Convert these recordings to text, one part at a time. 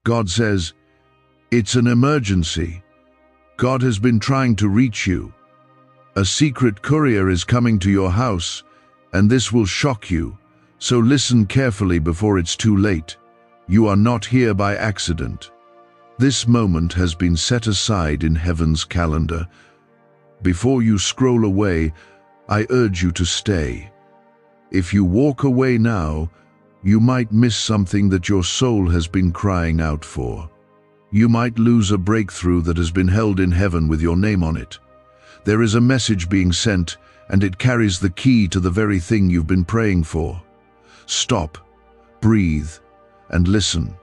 God says, "It's an emergency. God has been trying to reach you. A secret courier is coming to your house, and this will shock you, so listen carefully before it's too late. You are not here by accident. This moment has been set aside in heaven's calendar. Before you scroll away, I urge you to stay. If you walk away now, you might miss something that your soul has been crying out for. You might lose a breakthrough that has been held in heaven with your name on it. There is a message being sent, and it carries the key to the very thing you've been praying for. Stop, breathe, and listen.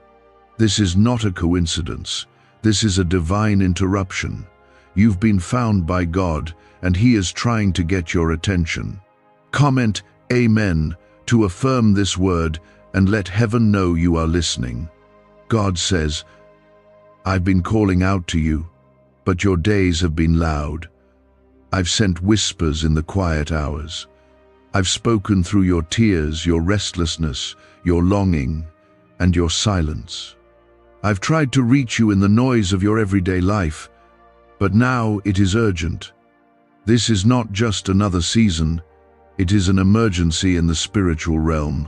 This is not a coincidence. This is a divine interruption. You've been found by God, and He is trying to get your attention. Comment Amen to affirm this word and let heaven know you are listening. God says, "I've been calling out to you, but your days have been loud. I've sent whispers in the quiet hours. I've spoken through your tears, your restlessness, your longing, and your silence. I've tried to reach you in the noise of your everyday life, but now it is urgent. This is not just another season, it is an emergency in the spiritual realm.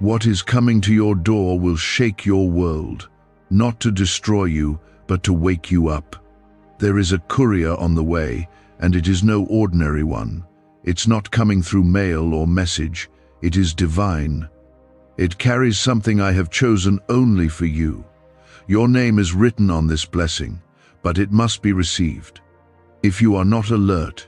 What is coming to your door will shake your world, not to destroy you, but to wake you up. There is a courier on the way, and it is no ordinary one. It's not coming through mail or message, it is divine. It carries something I have chosen only for you. Your name is written on this blessing, but it must be received. If you are not alert,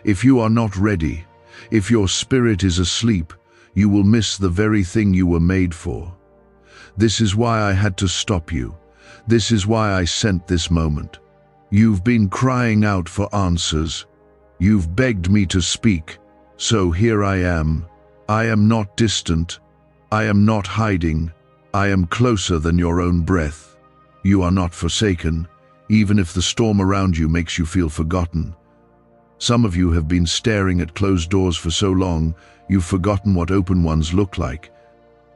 if you are not ready, if your spirit is asleep, you will miss the very thing you were made for. This is why I had to stop you. This is why I sent this moment. You've been crying out for answers. You've begged me to speak, so here I am. I am not distant. I am not hiding. I am closer than your own breath. You are not forsaken, even if the storm around you makes you feel forgotten. Some of you have been staring at closed doors for so long, you've forgotten what open ones look like.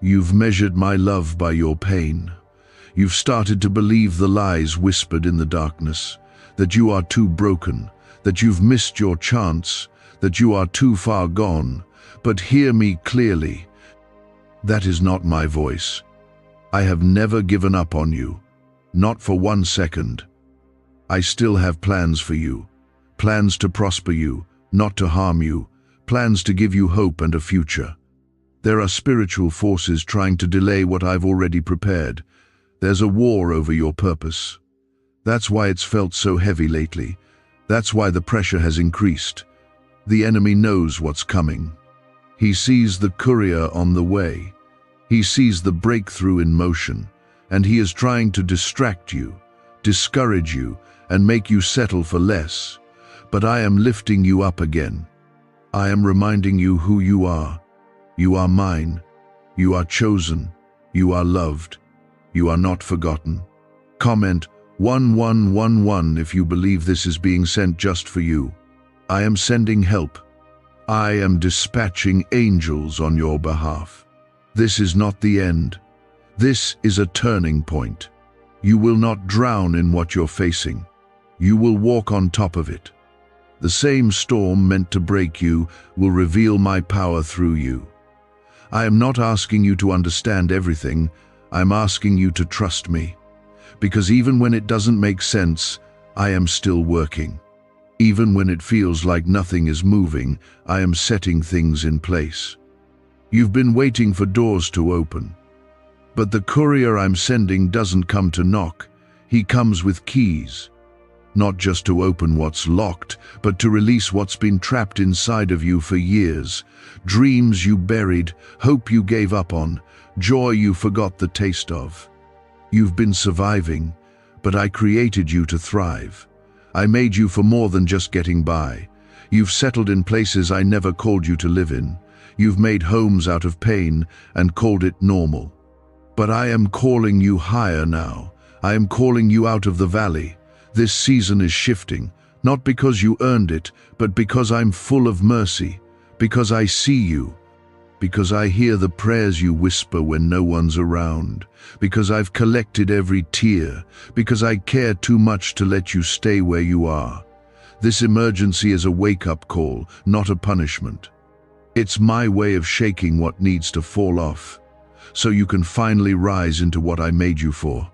You've measured my love by your pain. You've started to believe the lies whispered in the darkness, that you are too broken, that you've missed your chance, that you are too far gone. But hear me clearly. That is not my voice. I have never given up on you, not for 1 second. I still have plans for you, plans to prosper you, not to harm you, plans to give you hope and a future. There are spiritual forces trying to delay what I've already prepared. There's a war over your purpose. That's why it's felt so heavy lately. That's why the pressure has increased. The enemy knows what's coming. He sees the courier on the way. He sees the breakthrough in motion, and he is trying to distract you, discourage you, and make you settle for less. But I am lifting you up again. I am reminding you who you are. You are mine. You are chosen. You are loved. You are not forgotten. Comment 1111 if you believe this is being sent just for you. I am sending help. I am dispatching angels on your behalf. This is not the end. This is a turning point. You will not drown in what you're facing. You will walk on top of it. The same storm meant to break you will reveal my power through you. I am not asking you to understand everything. I'm asking you to trust me. Because even when it doesn't make sense, I am still working. Even when it feels like nothing is moving, I am setting things in place. You've been waiting for doors to open. But the courier I'm sending doesn't come to knock. He comes with keys. Not just to open what's locked, but to release what's been trapped inside of you for years. Dreams you buried, hope you gave up on, joy you forgot the taste of. You've been surviving, but I created you to thrive. I made you for more than just getting by. You've settled in places I never called you to live in. You've made homes out of pain and called it normal. But I am calling you higher now. I am calling you out of the valley. This season is shifting, not because you earned it, but because I'm full of mercy, because I see you, because I hear the prayers you whisper when no one's around, because I've collected every tear, because I care too much to let you stay where you are. This emergency is a wake-up call, not a punishment. It's my way of shaking what needs to fall off, so you can finally rise into what I made you for.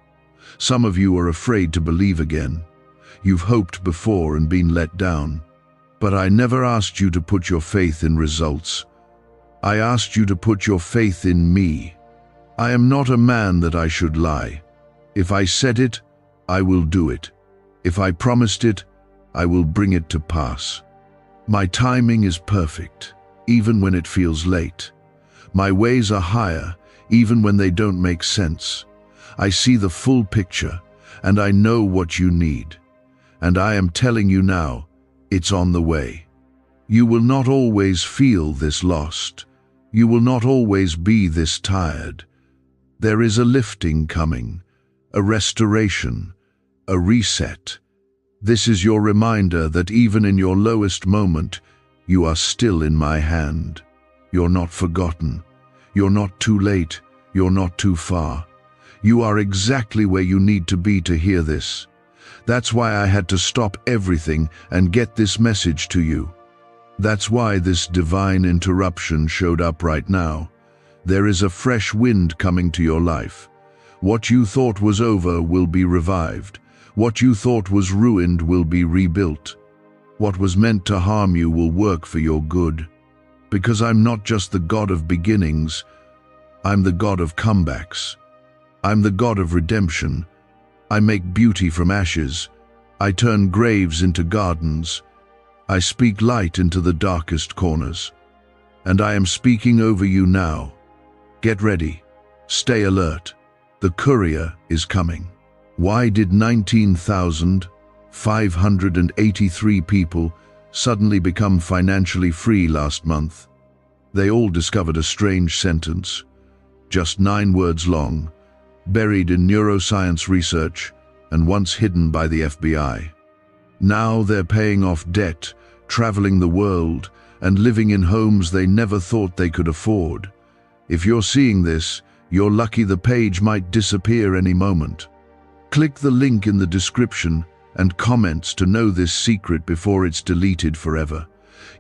Some of you are afraid to believe again. You've hoped before and been let down. But I never asked you to put your faith in results. I asked you to put your faith in me. I am not a man that I should lie. If I said it, I will do it. If I promised it, I will bring it to pass. My timing is perfect, even when it feels late. My ways are higher, even when they don't make sense. I see the full picture, and I know what you need. And I am telling you now, it's on the way. You will not always feel this lost. You will not always be this tired. There is a lifting coming, a restoration, a reset. This is your reminder that even in your lowest moment, you are still in my hand. You're not forgotten. You're not too late. You're not too far. You are exactly where you need to be to hear this. That's why I had to stop everything and get this message to you. That's why this divine interruption showed up right now. There is a fresh wind coming to your life. What you thought was over will be revived. What you thought was ruined will be rebuilt. What was meant to harm you will work for your good. Because I'm not just the God of beginnings, I'm the God of comebacks. I'm the God of redemption. I make beauty from ashes. I turn graves into gardens. I speak light into the darkest corners. And I am speaking over you now. Get ready. Stay alert. The Courier is coming. Why did 19,583 people suddenly become financially free last month? They all discovered a strange sentence, just 9 words long, buried in neuroscience research and once hidden by the FBI. Now they're paying off debt, traveling the world, and living in homes they never thought they could afford. If you're seeing this, you're lucky. The page might disappear any moment. Click the link in the description and comments to know this secret before it's deleted forever.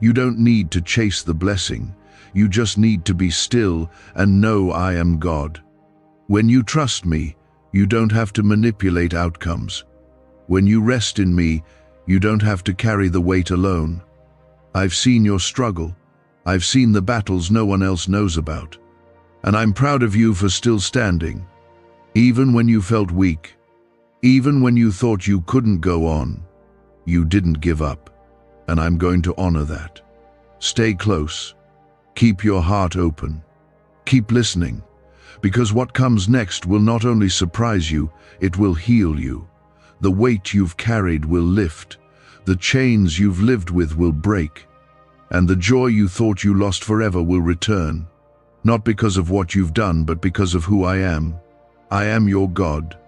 You don't need to chase the blessing. You just need to be still and know I am God. When you trust me, you don't have to manipulate outcomes. When you rest in me, you don't have to carry the weight alone. I've seen your struggle. I've seen the battles no one else knows about. And I'm proud of you for still standing. Even when you felt weak, even when you thought you couldn't go on, you didn't give up. And I'm going to honor that. Stay close. Keep your heart open. Keep listening. Because what comes next will not only surprise you, it will heal you. The weight you've carried will lift. The chains you've lived with will break. And the joy you thought you lost forever will return. Not because of what you've done, but because of who I am. I am your God.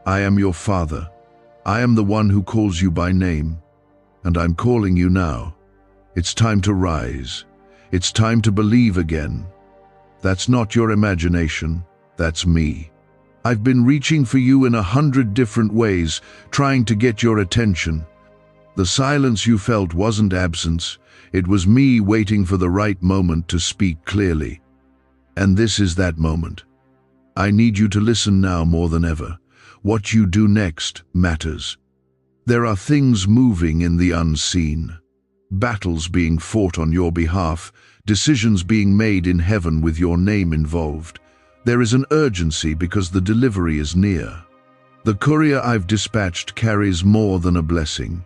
I am your Father. I am the one who calls you by name. And I'm calling you now. It's time to rise. It's time to believe again. That's not your imagination. That's me. I've been reaching for you in 100 different ways, trying to get your attention. The silence you felt wasn't absence. It was me waiting for the right moment to speak clearly. And this is that moment. I need you to listen now more than ever. What you do next matters. There are things moving in the unseen. Battles being fought on your behalf, decisions being made in heaven with your name involved. There is an urgency because the delivery is near. The courier I've dispatched carries more than a blessing.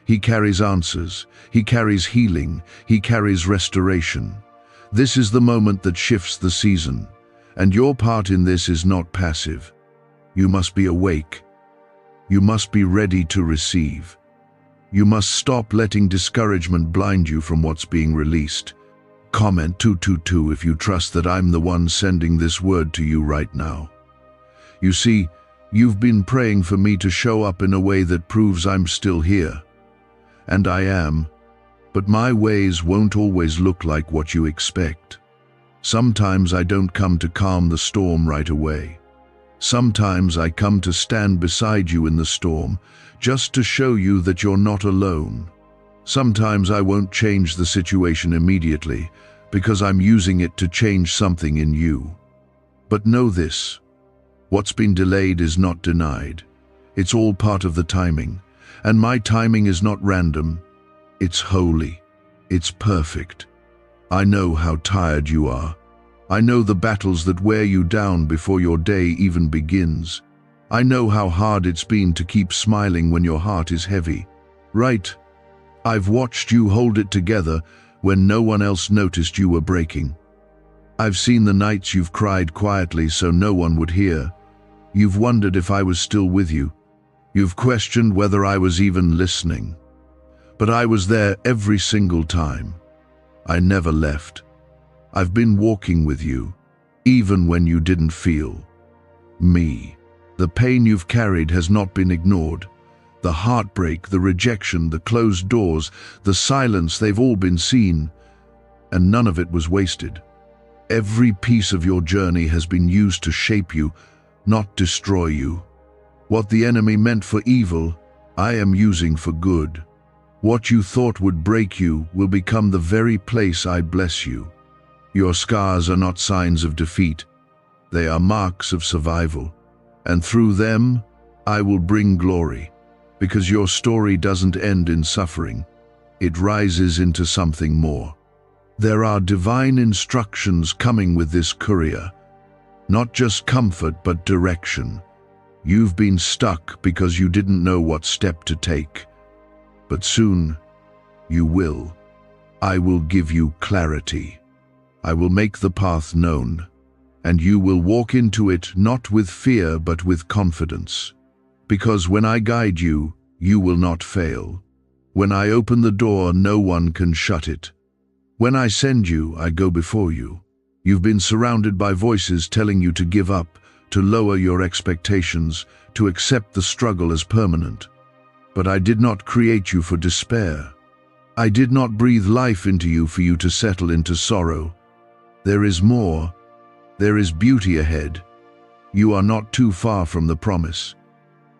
He carries answers, he carries healing, he carries restoration. This is the moment that shifts the season, and your part in this is not passive. You must be awake. You must be ready to receive. You must stop letting discouragement blind you from what's being released. Comment 222 if you trust that I'm the one sending this word to you right now. You see, you've been praying for me to show up in a way that proves I'm still here. And I am, but my ways won't always look like what you expect. Sometimes I don't come to calm the storm right away. Sometimes I come to stand beside you in the storm, just to show you that you're not alone. Sometimes I won't change the situation immediately, because I'm using it to change something in you. But know this: what's been delayed is not denied. It's all part of the timing, and my timing is not random. It's holy. It's perfect. I know how tired you are. I know the battles that wear you down before your day even begins. I know how hard it's been to keep smiling when your heart is heavy. Right? I've watched you hold it together when no one else noticed you were breaking. I've seen the nights you've cried quietly so no one would hear. You've wondered if I was still with you. You've questioned whether I was even listening. But I was there every single time. I never left. I've been walking with you, even when you didn't feel me. The pain you've carried has not been ignored. The heartbreak, the rejection, the closed doors, the silence, they've all been seen, and none of it was wasted. Every piece of your journey has been used to shape you, not destroy you. What the enemy meant for evil, I am using for good. What you thought would break you will become the very place I bless you. Your scars are not signs of defeat. They are marks of survival. And through them, I will bring glory. Because your story doesn't end in suffering. It rises into something more. There are divine instructions coming with this courier. Not just comfort, but direction. You've been stuck because you didn't know what step to take. But soon, you will. I will give you clarity. I will make the path known, and you will walk into it not with fear but with confidence. Because when I guide you, you will not fail. When I open the door, no one can shut it. When I send you, I go before you. You've been surrounded by voices telling you to give up, to lower your expectations, to accept the struggle as permanent. But I did not create you for despair. I did not breathe life into you for you to settle into sorrow. There is more. There is beauty ahead. You are not too far from the promise.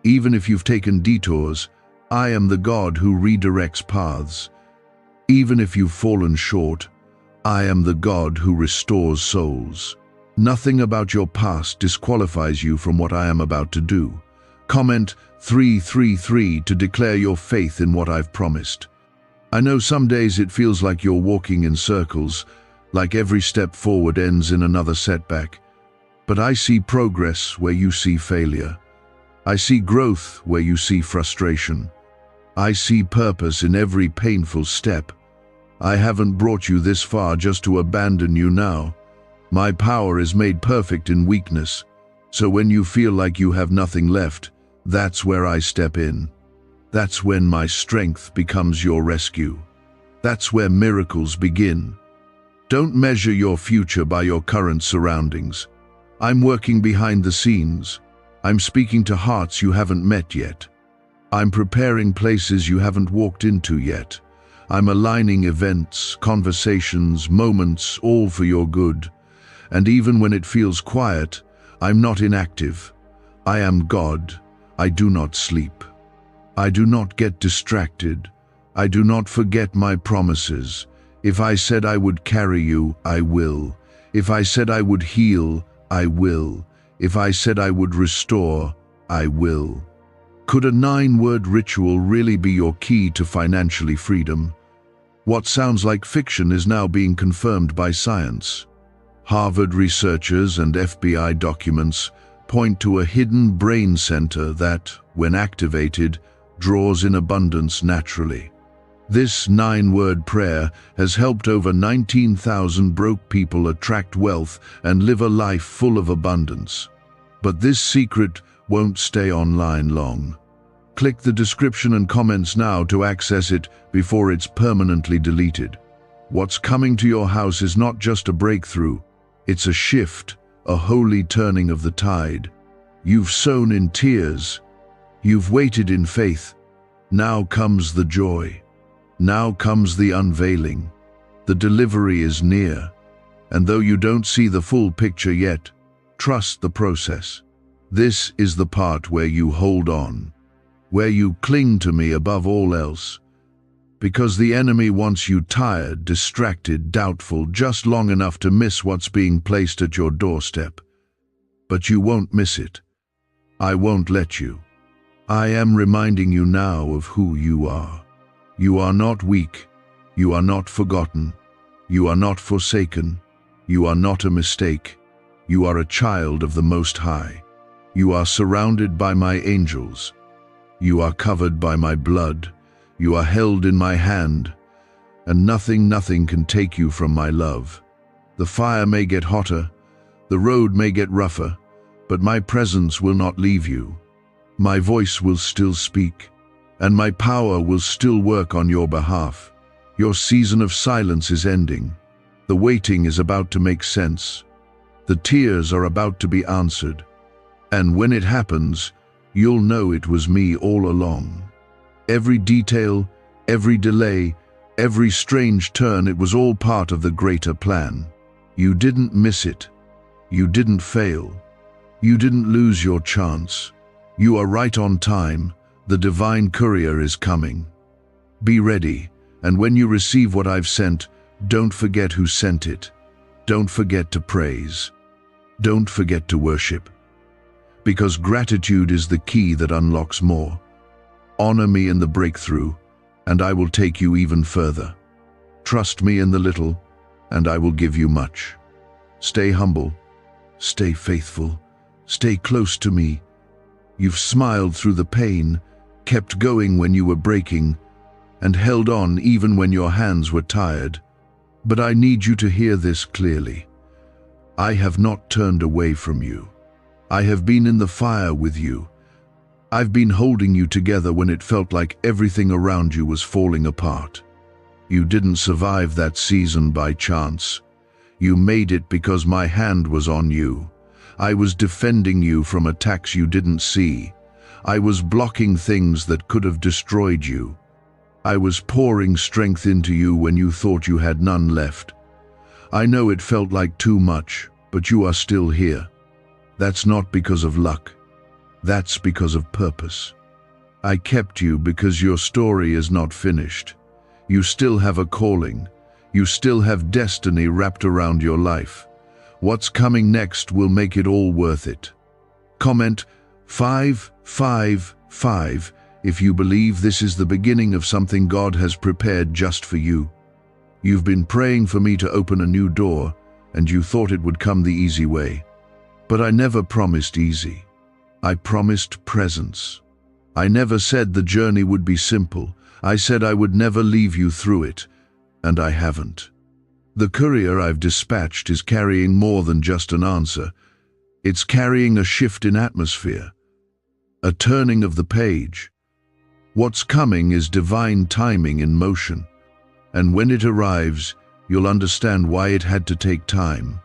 Even if you've taken detours, I am the God who redirects paths. Even if you've fallen short, I am the God who restores souls. Nothing about your past disqualifies you from what I am about to do. Comment 333 to declare your faith in what I've promised. I know some days it feels like you're walking in circles, like every step forward ends in another setback. But I see progress where you see failure. I see growth where you see frustration. I see purpose in every painful step. I haven't brought you this far just to abandon you now. My power is made perfect in weakness. So when you feel like you have nothing left, that's where I step in. That's when my strength becomes your rescue. That's where miracles begin. Don't measure your future by your current surroundings. I'm working behind the scenes. I'm speaking to hearts you haven't met yet. I'm preparing places you haven't walked into yet. I'm aligning events, conversations, moments, all for your good. And even when it feels quiet, I'm not inactive. I am God. I do not sleep. I do not get distracted. I do not forget my promises. If I said I would carry you, I will. If I said I would heal, I will. If I said I would restore, I will. Could a 9-word ritual really be your key to financially freedom? What sounds like fiction is now being confirmed by science. Harvard researchers and FBI documents point to a hidden brain center that, when activated, draws in abundance naturally. This 9-word prayer has helped over 19,000 broke people attract wealth and live a life full of abundance. But this secret won't stay online long. Click the description and comments now to access it before it's permanently deleted. What's coming to your house is not just a breakthrough, it's a shift, a holy turning of the tide. You've sown in tears, you've waited in faith. Now comes the joy. Now comes the unveiling. The delivery is near, And though you don't see the full picture yet, trust the process. This is the part where you hold on, where you cling to me above all else. Because the enemy wants you tired, distracted, doubtful, just long enough to miss what's being placed at your doorstep. But you won't miss it. I won't let you. I am reminding you now of who you are. You are not weak. You are not forgotten. You are not forsaken. You are not a mistake. You are a child of the Most High. You are surrounded by my angels. You are covered by my blood. You are held in my hand, and nothing can take you from my love. The fire may get hotter, the road may get rougher, but my presence will not leave you. My voice will still speak, and my power will still work on your behalf. Your season of silence is ending. The waiting is about to make sense. The tears are about to be answered. And when it happens, you'll know it was me all along. Every detail, every delay, every strange turn, it was all part of the greater plan. You didn't miss it. You didn't fail. You didn't lose your chance. You are right on time. The divine courier is coming. Be ready, and when you receive what I've sent, don't forget who sent it. Don't forget to praise. Don't forget to worship. Because gratitude is the key that unlocks more. Honor me in the breakthrough, and I will take you even further. Trust me in the little, and I will give you much. Stay humble. Stay faithful. Stay close to me. You've smiled through the pain, kept going when you were breaking, and held on even when your hands were tired. But I need you to hear this clearly. I have not turned away from you. I have been in the fire with you. I've been holding you together when it felt like everything around you was falling apart. You didn't survive that season by chance. You made it because my hand was on you. I was defending you from attacks you didn't see. I was blocking things that could have destroyed you. I was pouring strength into you when you thought you had none left. I know it felt like too much, but you are still here. That's not because of luck. That's because of purpose. I kept you because your story is not finished. You still have a calling. You still have destiny wrapped around your life. What's coming next will make it all worth it. Comment 555 if you believe this is the beginning of something God has prepared just for you. You've been praying for me to open a new door, and you thought it would come the easy way. But I never promised easy. I promised presence. I never said the journey would be simple. I said I would never leave you through it, and I haven't. The courier I've dispatched is carrying more than just an answer. It's carrying a shift in atmosphere, a turning of the page. What's coming is divine timing in motion, and when it arrives, you'll understand why it had to take time,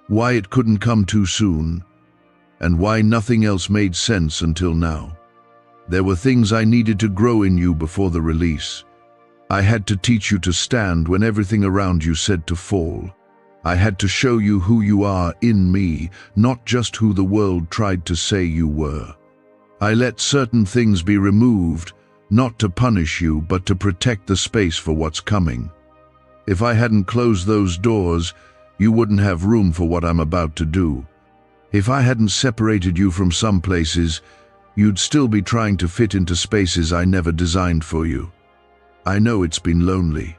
why it couldn't come too soon, and why nothing else made sense until now. There were things I needed to grow in you before the release. I had to teach you to stand when everything around you said to fall. I had to show you who you are in me, not just who the world tried to say you were. I let certain things be removed, not to punish you, but to protect the space for what's coming. If I hadn't closed those doors, you wouldn't have room for what I'm about to do. If I hadn't separated you from some places, you'd still be trying to fit into spaces I never designed for you. I know it's been lonely.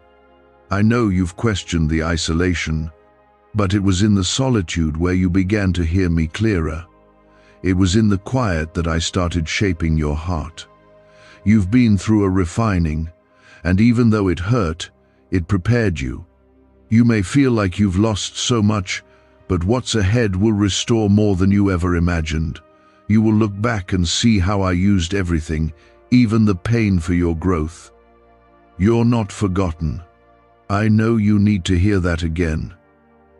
I know you've questioned the isolation, but it was in the solitude where you began to hear me clearer. It was in the quiet that I started shaping your heart. You've been through a refining, and even though it hurt, it prepared you. You may feel like you've lost so much, but what's ahead will restore more than you ever imagined. You will look back and see how I used everything, even the pain, for your growth. You're not forgotten. I know you need to hear that again.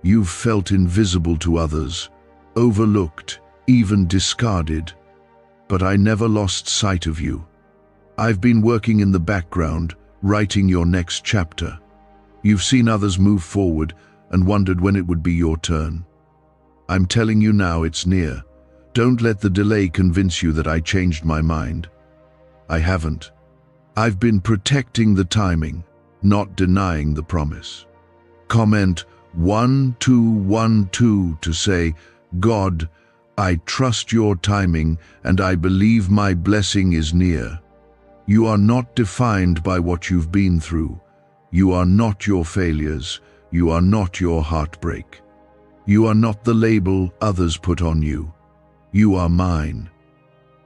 You've felt invisible to others, overlooked, even discarded. But I never lost sight of you. I've been working in the background, writing your next chapter. You've seen others move forward, and wondered when it would be your turn. I'm telling you now, it's near. Don't let the delay convince you that I changed my mind. I haven't. I've been protecting the timing, not denying the promise. Comment 1212 to say, God, I trust your timing and I believe my blessing is near. You are not defined by what you've been through. You are not your failures. You are not your heartbreak. You are not the label others put on you. You are mine.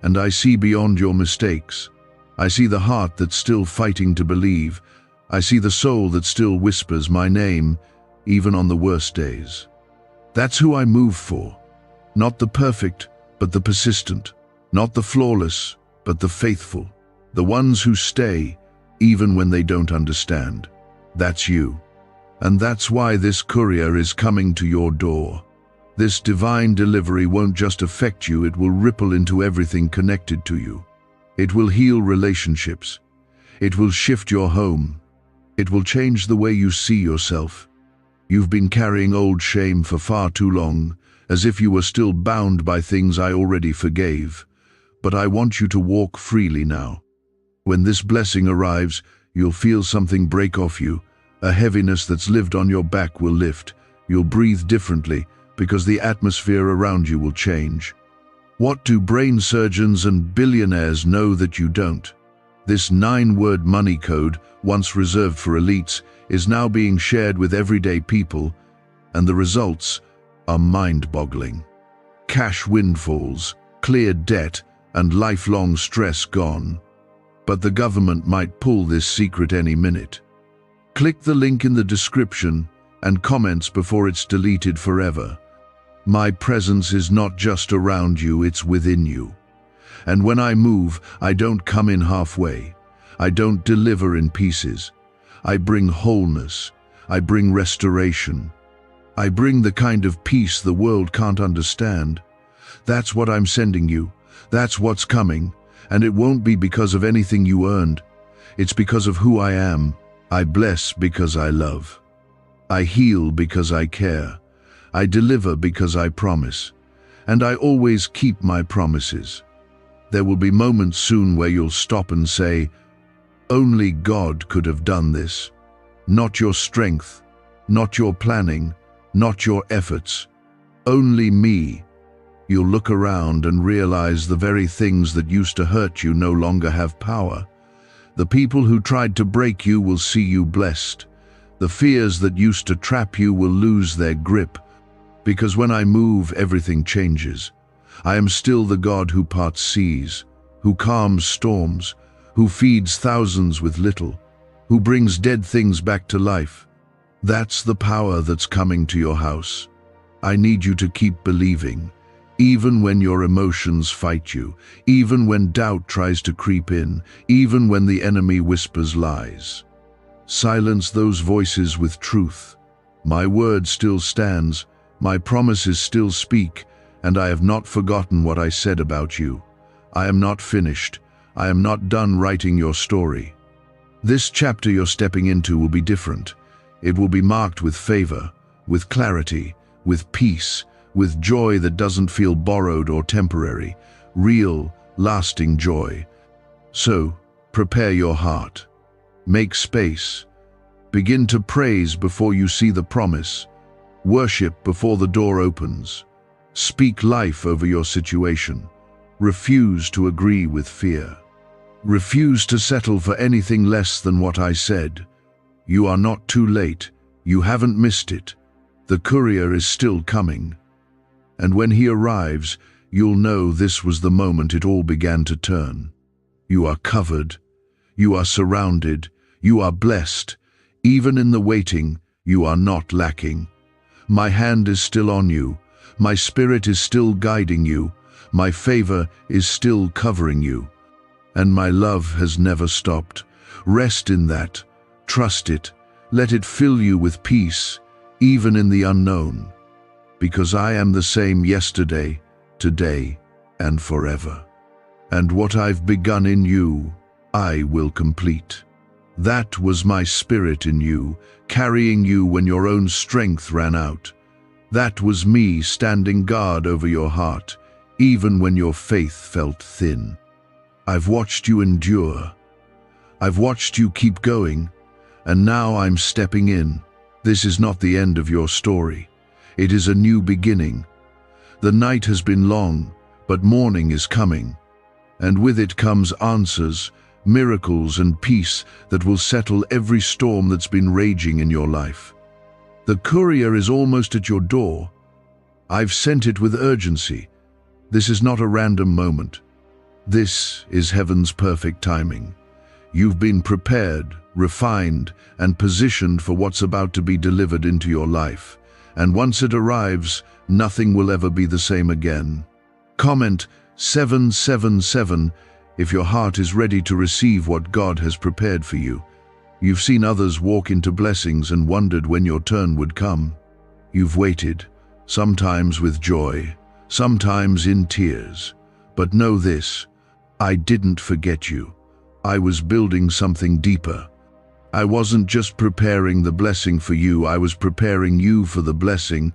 And I see beyond your mistakes. I see the heart that's still fighting to believe. I see the soul that still whispers my name, even on the worst days. That's who I move for. Not the perfect, but the persistent. Not the flawless, but the faithful. The ones who stay, even when they don't understand. That's you. And that's why this courier is coming to your door. This divine delivery won't just affect you, it will ripple into everything connected to you. It will heal relationships. It will shift your home. It will change the way you see yourself. You've been carrying old shame for far too long, as if you were still bound by things I already forgave. But I want you to walk freely now. When this blessing arrives, you'll feel something break off you. A heaviness that's lived on your back will lift. You'll breathe differently, because the atmosphere around you will change. What do brain surgeons and billionaires know that you don't? This 9-word money code, once reserved for elites, is now being shared with everyday people, and the results are mind-boggling. Cash windfalls, cleared debt, and lifelong stress gone. But the government might pull this secret any minute. Click the link in the description and comments before it's deleted forever. My presence is not just around you, it's within you. And when I move, I don't come in halfway. I don't deliver in pieces. I bring wholeness. I bring restoration. I bring the kind of peace the world can't understand. That's what I'm sending you. That's what's coming. And it won't be because of anything you earned. It's because of who I am. I bless because I love. I heal because I care. I deliver because I promise. And I always keep my promises. There will be moments soon where you'll stop and say, only God could have done this. Not your strength, not your planning, not your efforts. Only me. You'll look around and realize the very things that used to hurt you no longer have power. The people who tried to break you will see you blessed. The fears that used to trap you will lose their grip. Because when I move, everything changes. I am still the God who parts seas, who calms storms, who feeds thousands with little, who brings dead things back to life. That's the power that's coming to your house. I need you to keep believing, even when your emotions fight you, even when doubt tries to creep in, even when the enemy whispers lies. Silence those voices with truth. My word still stands. My promises still speak, and I have not forgotten what I said about you. I am not finished. I am not done writing your story. This chapter you're stepping into will be different. It will be marked with favor, with clarity, with peace, with joy that doesn't feel borrowed or temporary, real, lasting joy. So, prepare your heart. Make space. Begin to praise before you see the promise. Worship before the door opens. Speak life over your situation. Refuse to agree with fear. Refuse to settle for anything less than what I said. You are not too late. You haven't missed it. The courier is still coming. And when he arrives, you'll know this was the moment it all began to turn. You are covered. You are surrounded. You are blessed. Even in the waiting, you are not lacking. My hand is still on you. My spirit is still guiding you. My favor is still covering you. And my love has never stopped. Rest in that. Trust it. Let it fill you with peace, even in the unknown. Because I am the same yesterday, today, and forever. And what I've begun in you, I will complete. That was my spirit in you, carrying you when your own strength ran out. That was me standing guard over your heart, even when your faith felt thin. I've watched you endure. I've watched you keep going, and now I'm stepping in. This is not the end of your story. It is a new beginning. The night has been long, but morning is coming, and with it comes answers, miracles and peace that will settle every storm that's been raging in your life. The courier is almost at your door. I've sent it with urgency. This is not a random moment. This is heaven's perfect timing. You've been prepared, refined, and positioned for what's about to be delivered into your life. And once it arrives, nothing will ever be the same again. Comment 777 if your heart is ready to receive what God has prepared for you. You've seen others walk into blessings and wondered when your turn would come. You've waited, sometimes with joy, sometimes in tears. But know this, I didn't forget you. I was building something deeper. I wasn't just preparing the blessing for you, I was preparing you for the blessing,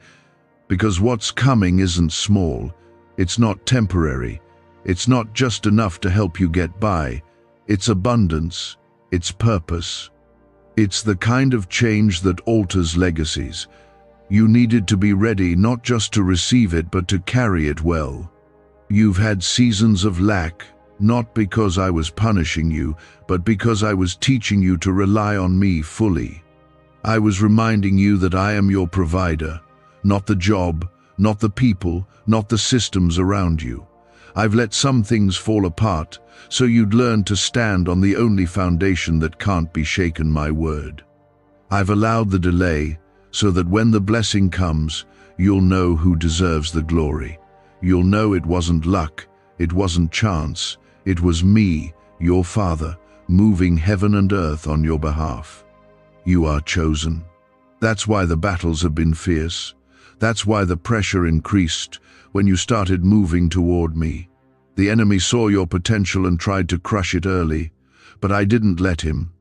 because what's coming isn't small. It's not temporary. It's not just enough to help you get by. It's abundance. It's purpose. It's the kind of change that alters legacies. You needed to be ready not just to receive it, but to carry it well. You've had seasons of lack, not because I was punishing you, but because I was teaching you to rely on me fully. I was reminding you that I am your provider, not the job, not the people, not the systems around you. I've let some things fall apart, so you'd learn to stand on the only foundation that can't be shaken, my word. I've allowed the delay, so that when the blessing comes, you'll know who deserves the glory. You'll know it wasn't luck, it wasn't chance, it was me, your Father, moving heaven and earth on your behalf. You are chosen. That's why the battles have been fierce. That's why the pressure increased when you started moving toward me. The enemy saw your potential and tried to crush it early, but I didn't let him.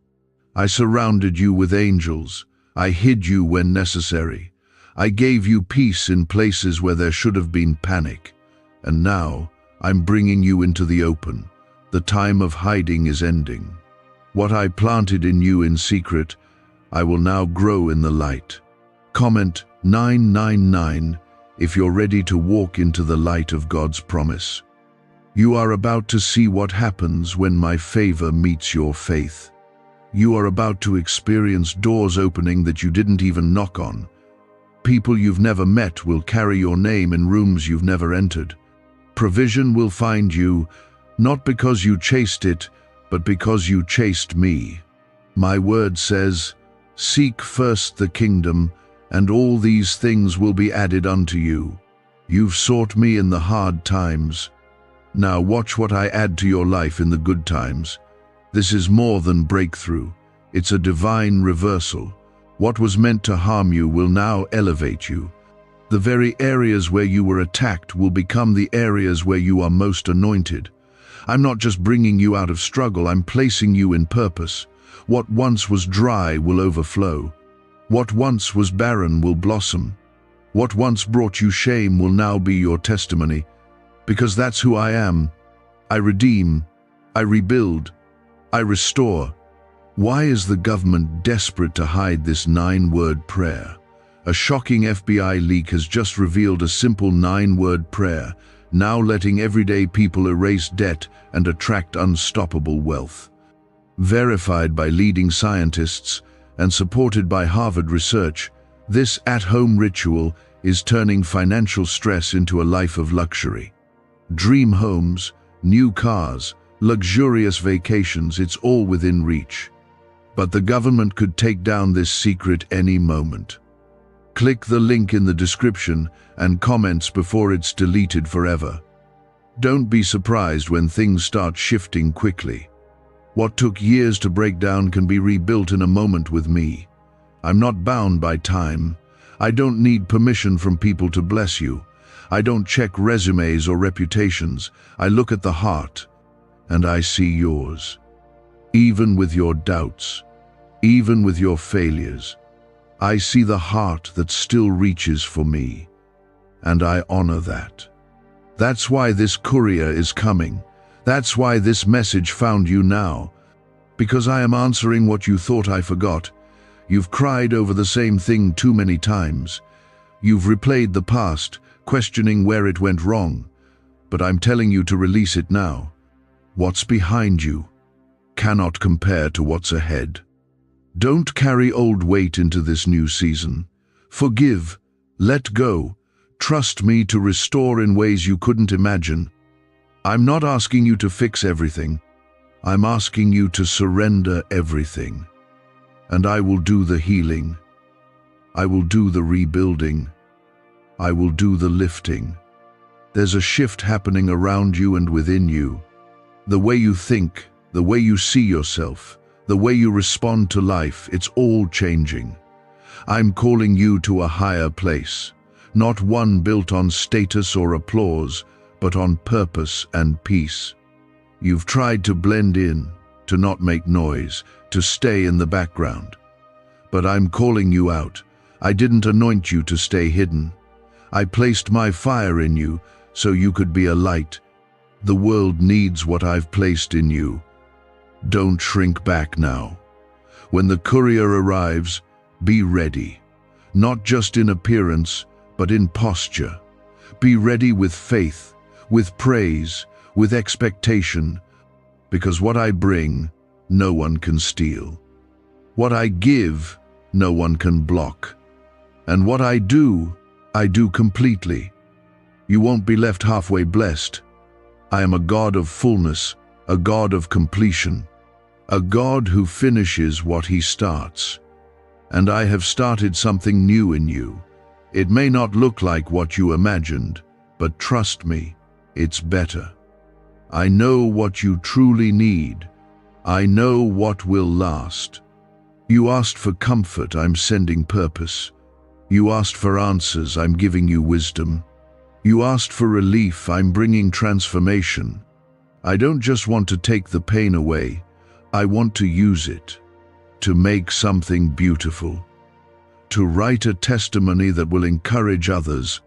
I surrounded you with angels. I hid you when necessary. I gave you peace in places where there should have been panic. And now, I'm bringing you into the open. The time of hiding is ending. What I planted in you in secret, I will now grow in the light. Comment 999 if you're ready to walk into the light of God's promise. You are about to see what happens when my favor meets your faith. You are about to experience doors opening that you didn't even knock on. People you've never met will carry your name in rooms you've never entered. Provision will find you, not because you chased it, but because you chased me. My word says, seek first the kingdom, and all these things will be added unto you. You've sought me in the hard times. Now watch what I add to your life in the good times. This is more than breakthrough. It's a divine reversal. What was meant to harm you will now elevate you. The very areas where you were attacked will become the areas where you are most anointed. I'm not just bringing you out of struggle, I'm placing you in purpose. What once was dry will overflow. What once was barren will blossom. What once brought you shame will now be your testimony. Because that's who I am. I redeem, I rebuild, I restore. Why is the government desperate to hide this 9-word prayer? A shocking FBI leak has just revealed a simple 9-word prayer, now letting everyday people erase debt and attract unstoppable wealth. Verified by leading scientists and supported by Harvard research, this at-home ritual is turning financial stress into a life of luxury. Dream homes, new cars, luxurious vacations, it's all within reach. But the government could take down this secret any moment. Click the link in the description and comments before it's deleted forever. Don't be surprised when things start shifting quickly. What took years to break down can be rebuilt in a moment with me. I'm not bound by time. I don't need permission from people to bless you. I don't check resumes or reputations. I look at the heart, and I see yours. Even with your doubts, even with your failures. I see the heart that still reaches for me, and I honor that. That's why this courier is coming. That's why this message found you now. Because I am answering what you thought I forgot. You've cried over the same thing too many times. You've replayed the past, questioning where it went wrong. But I'm telling you to release it now. What's behind you cannot compare to what's ahead. Don't carry old weight into this new season. Forgive, let go, trust me to restore in ways you couldn't imagine. I'm not asking you to fix everything. I'm asking you to surrender everything. And I will do the healing. I will do the rebuilding. I will do the lifting. There's a shift happening around you and within you. The way you think, the way you see yourself, the way you respond to life, it's all changing. I'm calling you to a higher place, not one built on status or applause, but on purpose and peace. You've tried to blend in, to not make noise, to stay in the background. But I'm calling you out. I didn't anoint you to stay hidden. I placed my fire in you so you could be a light. The world needs what I've placed in you. Don't shrink back now. When the courier arrives, be ready. Not just in appearance, but in posture. Be ready with faith, with praise, with expectation, because what I bring, no one can steal. What I give, no one can block. And what I do completely. You won't be left halfway blessed. I am a God of fullness, a God of completion, a God who finishes what he starts. And I have started something new in you. It may not look like what you imagined, but trust me, it's better. I know what you truly need. I know what will last. You asked for comfort, I'm sending purpose. You asked for answers, I'm giving you wisdom. You asked for relief, I'm bringing transformation. I don't just want to take the pain away, I want to use it, to make something beautiful, to write a testimony that will encourage others,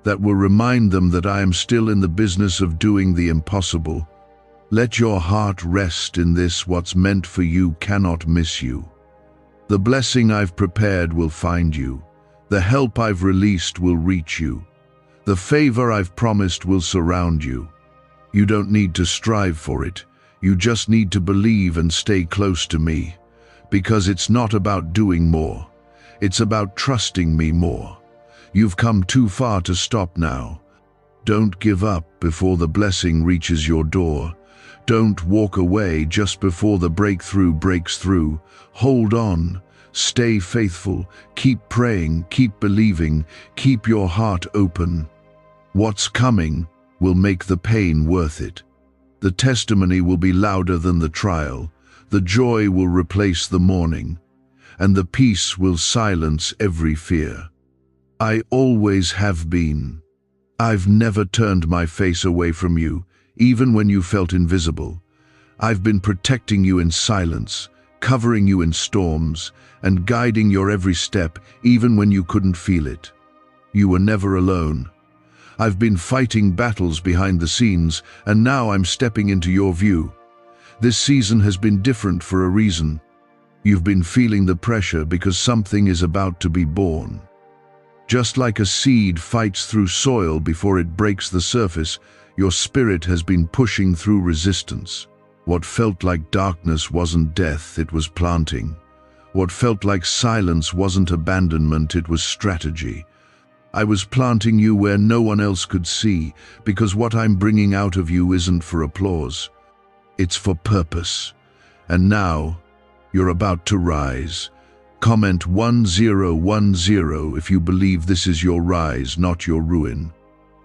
that will remind them that I am still in the business of doing the impossible. Let your heart rest in this. What's meant for you cannot miss you. The blessing I've prepared will find you. The help I've released will reach you. The favor I've promised will surround you. You don't need to strive for it. You just need to believe and stay close to me. Because it's not about doing more. It's about trusting me more. You've come too far to stop now. Don't give up before the blessing reaches your door. Don't walk away just before the breakthrough breaks through. Hold on. Stay faithful. Keep praying. Keep believing. Keep your heart open. What's coming will make the pain worth it. The testimony will be louder than the trial. The joy will replace the mourning. And the peace will silence every fear. I always have been. I've never turned my face away from you, even when you felt invisible. I've been protecting you in silence, covering you in storms, and guiding your every step, even when you couldn't feel it. You were never alone. I've been fighting battles behind the scenes, and now I'm stepping into your view. This season has been different for a reason. You've been feeling the pressure because something is about to be born. Just like a seed fights through soil before it breaks the surface, your spirit has been pushing through resistance. What felt like darkness wasn't death, it was planting. What felt like silence wasn't abandonment, it was strategy. I was planting you where no one else could see, because what I'm bringing out of you isn't for applause. It's for purpose. And now, you're about to rise. Comment 1010 if you believe this is your rise, not your ruin.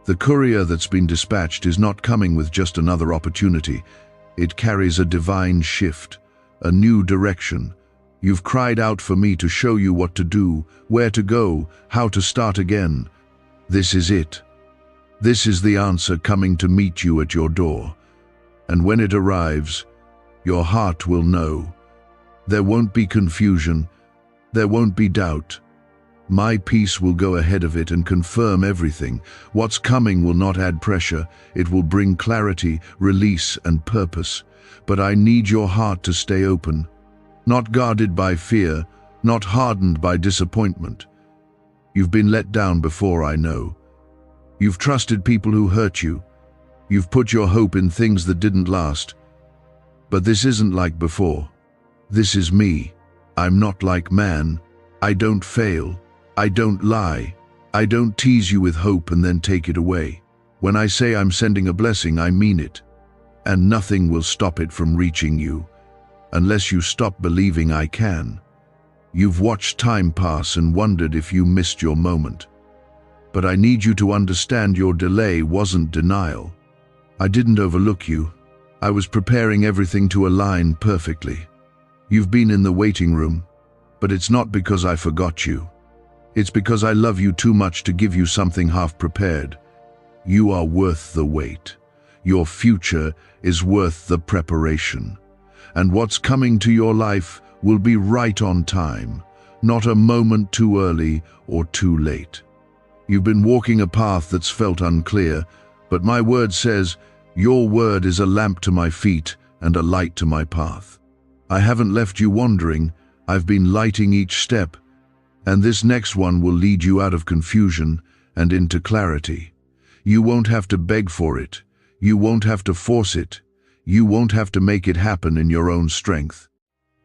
The courier that's been dispatched is not coming with just another opportunity. It carries a divine shift, a new direction. You've cried out for me to show you what to do, where to go, how to start again. This is it. This is the answer coming to meet you at your door. And when it arrives, your heart will know. There won't be confusion. There won't be doubt. My peace will go ahead of it and confirm everything. What's coming will not add pressure. It will bring clarity, release, and purpose. But I need your heart to stay open, not guarded by fear, not hardened by disappointment. You've been let down before, I know. You've trusted people who hurt you. You've put your hope in things that didn't last. But this isn't like before. This is me. I'm not like man. I don't fail. I don't lie. I don't tease you with hope and then take it away. When I say I'm sending a blessing, I mean it. And nothing will stop it from reaching you, unless you stop believing I can. You've watched time pass and wondered if you missed your moment. But I need you to understand your delay wasn't denial. I didn't overlook you. I was preparing everything to align perfectly. You've been in the waiting room, but it's not because I forgot you. It's because I love you too much to give you something half prepared. You are worth the wait. Your future is worth the preparation. And what's coming to your life will be right on time, not a moment too early or too late. You've been walking a path that's felt unclear, but my word says, your word is a lamp to my feet and a light to my path. I haven't left you wandering. I've been lighting each step, and this next one will lead you out of confusion and into clarity. You won't have to beg for it. You won't have to force it. You won't have to make it happen in your own strength.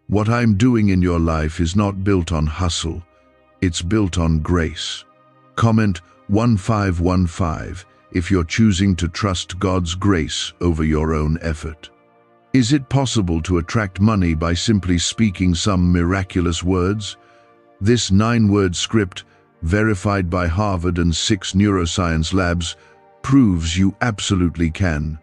What I'm doing in your life is not built on hustle. It's built on grace. Comment 1515 if you're choosing to trust God's grace over your own effort. Is it possible to attract money by simply speaking some miraculous words? This 9-word script, verified by Harvard and 6 neuroscience labs, proves you absolutely can.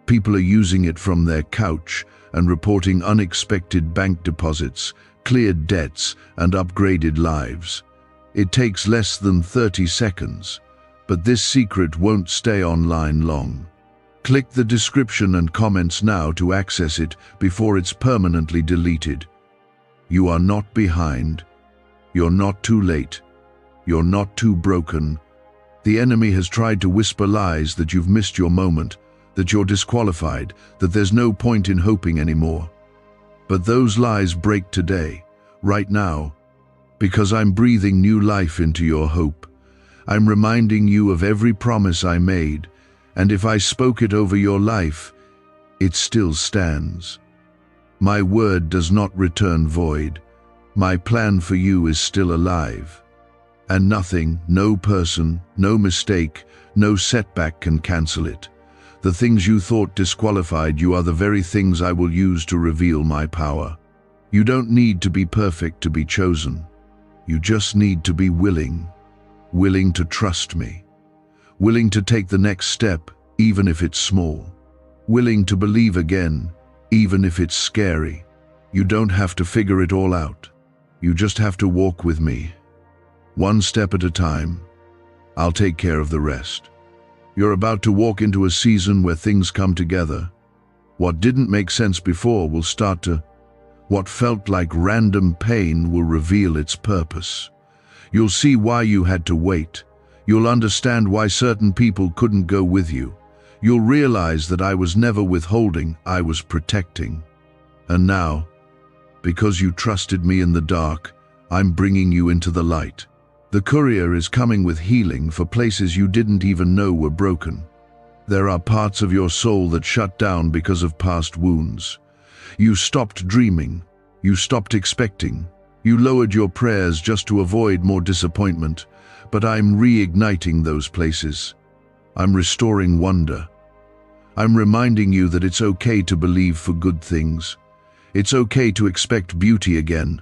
People are using it from their couch and reporting unexpected bank deposits, cleared debts, and upgraded lives. It takes less than 30 seconds, but this secret won't stay online long. Click the description and comments now to access it before it's permanently deleted. You are not behind. You're not too late. You're not too broken. The enemy has tried to whisper lies that you've missed your moment, that you're disqualified, that there's no point in hoping anymore. But those lies break today, right now, because I'm breathing new life into your hope. I'm reminding you of every promise I made, and if I spoke it over your life, it still stands. My word does not return void. My plan for you is still alive. And nothing, no person, no mistake, no setback can cancel it. The things you thought disqualified you are the very things I will use to reveal my power. You don't need to be perfect to be chosen. You just need to be willing to trust me, willing to take the next step, even if it's small, willing to believe again, even if it's scary. You don't have to figure it all out. You just have to walk with me. One step at a time. I'll take care of the rest. You're about to walk into a season where things come together. What didn't make sense before will start to. What felt like random pain will reveal its purpose. You'll see why you had to wait. You'll understand why certain people couldn't go with you. You'll realize that I was never withholding, I was protecting. And now, because you trusted me in the dark, I'm bringing you into the light. The Courier is coming with healing for places you didn't even know were broken. There are parts of your soul that shut down because of past wounds. You stopped dreaming. You stopped expecting. You lowered your prayers just to avoid more disappointment. But I'm reigniting those places. I'm restoring wonder. I'm reminding you that it's okay to believe for good things. It's okay to expect beauty again.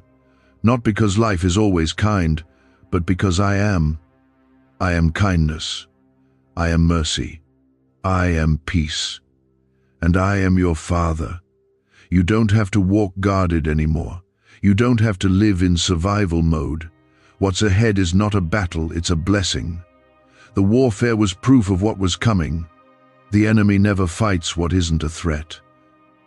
Not because life is always kind, but because I am. I am kindness. I am mercy. I am peace. And I am your Father. You don't have to walk guarded anymore. You don't have to live in survival mode. What's ahead is not a battle, it's a blessing. The warfare was proof of what was coming. The enemy never fights what isn't a threat.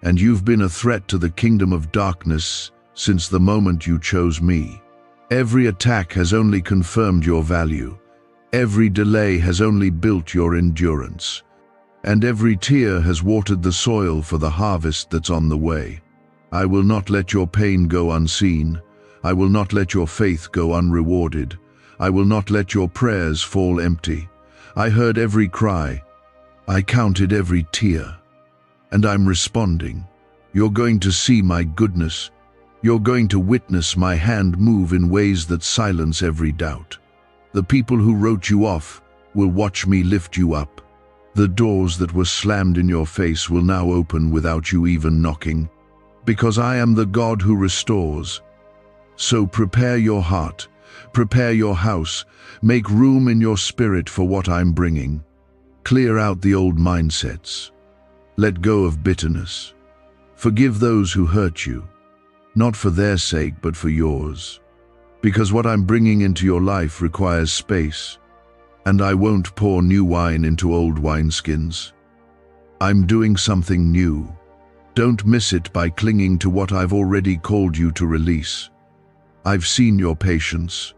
And you've been a threat to the kingdom of darkness, since the moment you chose me. Every attack has only confirmed your value. Every delay has only built your endurance. And every tear has watered the soil for the harvest that's on the way. I will not let your pain go unseen. I will not let your faith go unrewarded. I will not let your prayers fall empty. I heard every cry. I counted every tear. And I'm responding. You're going to see my goodness. You're going to witness my hand move in ways that silence every doubt. The people who wrote you off will watch me lift you up. The doors that were slammed in your face will now open without you even knocking, because I am the God who restores. So prepare your heart, prepare your house, make room in your spirit for what I'm bringing. Clear out the old mindsets. Let go of bitterness. Forgive those who hurt you, not for their sake but for yours. Because what I'm bringing into your life requires space. And I won't pour new wine into old wineskins. I'm doing something new. Don't miss it by clinging to what I've already called you to release. I've seen your patience.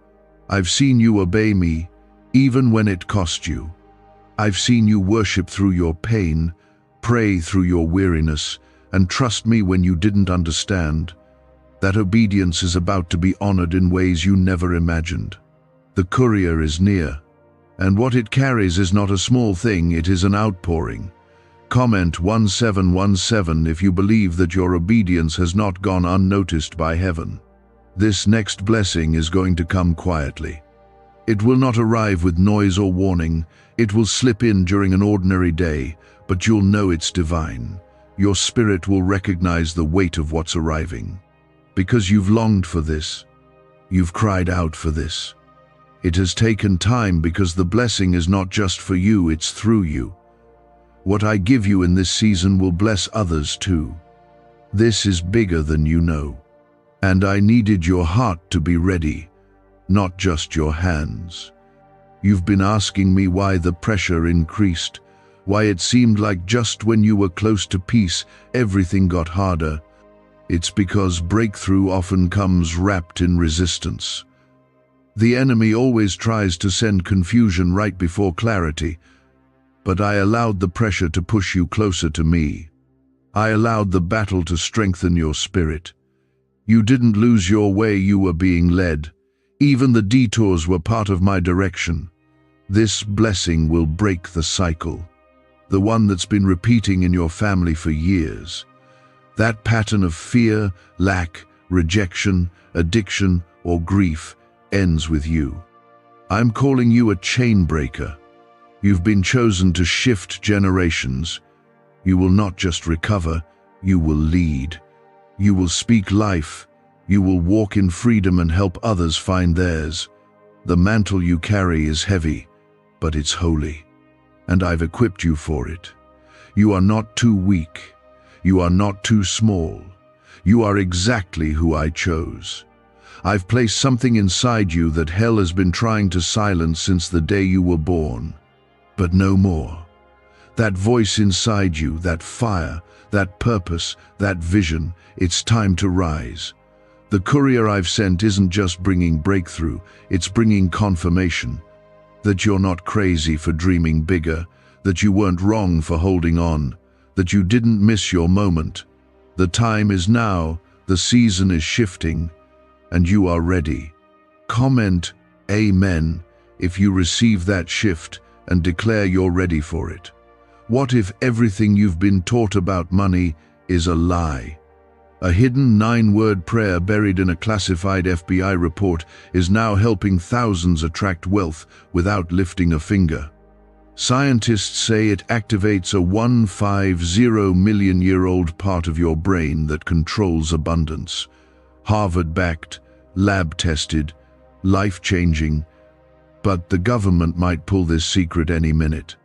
I've seen you obey me, even when it cost you. I've seen you worship through your pain, pray through your weariness, and trust me when you didn't understand. That obedience is about to be honored in ways you never imagined. The courier is near. And what it carries is not a small thing, it is an outpouring. Comment 1717 if you believe that your obedience has not gone unnoticed by heaven. This next blessing is going to come quietly. It will not arrive with noise or warning. It will slip in during an ordinary day, but you'll know it's divine. Your spirit will recognize the weight of what's arriving. Because you've longed for this. You've cried out for this. It has taken time because the blessing is not just for you, it's through you. What I give you in this season will bless others too. This is bigger than you know. And I needed your heart to be ready, not just your hands. You've been asking me why the pressure increased, why it seemed like just when you were close to peace, everything got harder. It's because breakthrough often comes wrapped in resistance. The enemy always tries to send confusion right before clarity, but I allowed the pressure to push you closer to me. I allowed the battle to strengthen your spirit. You didn't lose your way, you were being led. Even the detours were part of my direction. This blessing will break the cycle, the one that's been repeating in your family for years. That pattern of fear, lack, rejection, addiction, or grief ends with you. I'm calling you a chain breaker. You've been chosen to shift generations. You will not just recover, you will lead. You will speak life. You will walk in freedom and help others find theirs. The mantle you carry is heavy, but it's holy. And I've equipped you for it. You are not too weak. You are not too small. You are exactly who I chose. I've placed something inside you that hell has been trying to silence since the day you were born. But no more. That voice inside you, that fire, that purpose, that vision, it's time to rise. The courier I've sent isn't just bringing breakthrough, it's bringing confirmation. That you're not crazy for dreaming bigger, that you weren't wrong for holding on, that you didn't miss your moment. The time is now, the season is shifting, and you are ready. Comment Amen if you receive that shift and declare you're ready for it. What if everything you've been taught about money is a lie? A hidden 9-word prayer buried in a classified FBI report is now helping thousands attract wealth without lifting a finger. Scientists say it activates a 150-million-year-old part of your brain that controls abundance. Harvard-backed, lab-tested, life-changing, but the government might pull this secret any minute.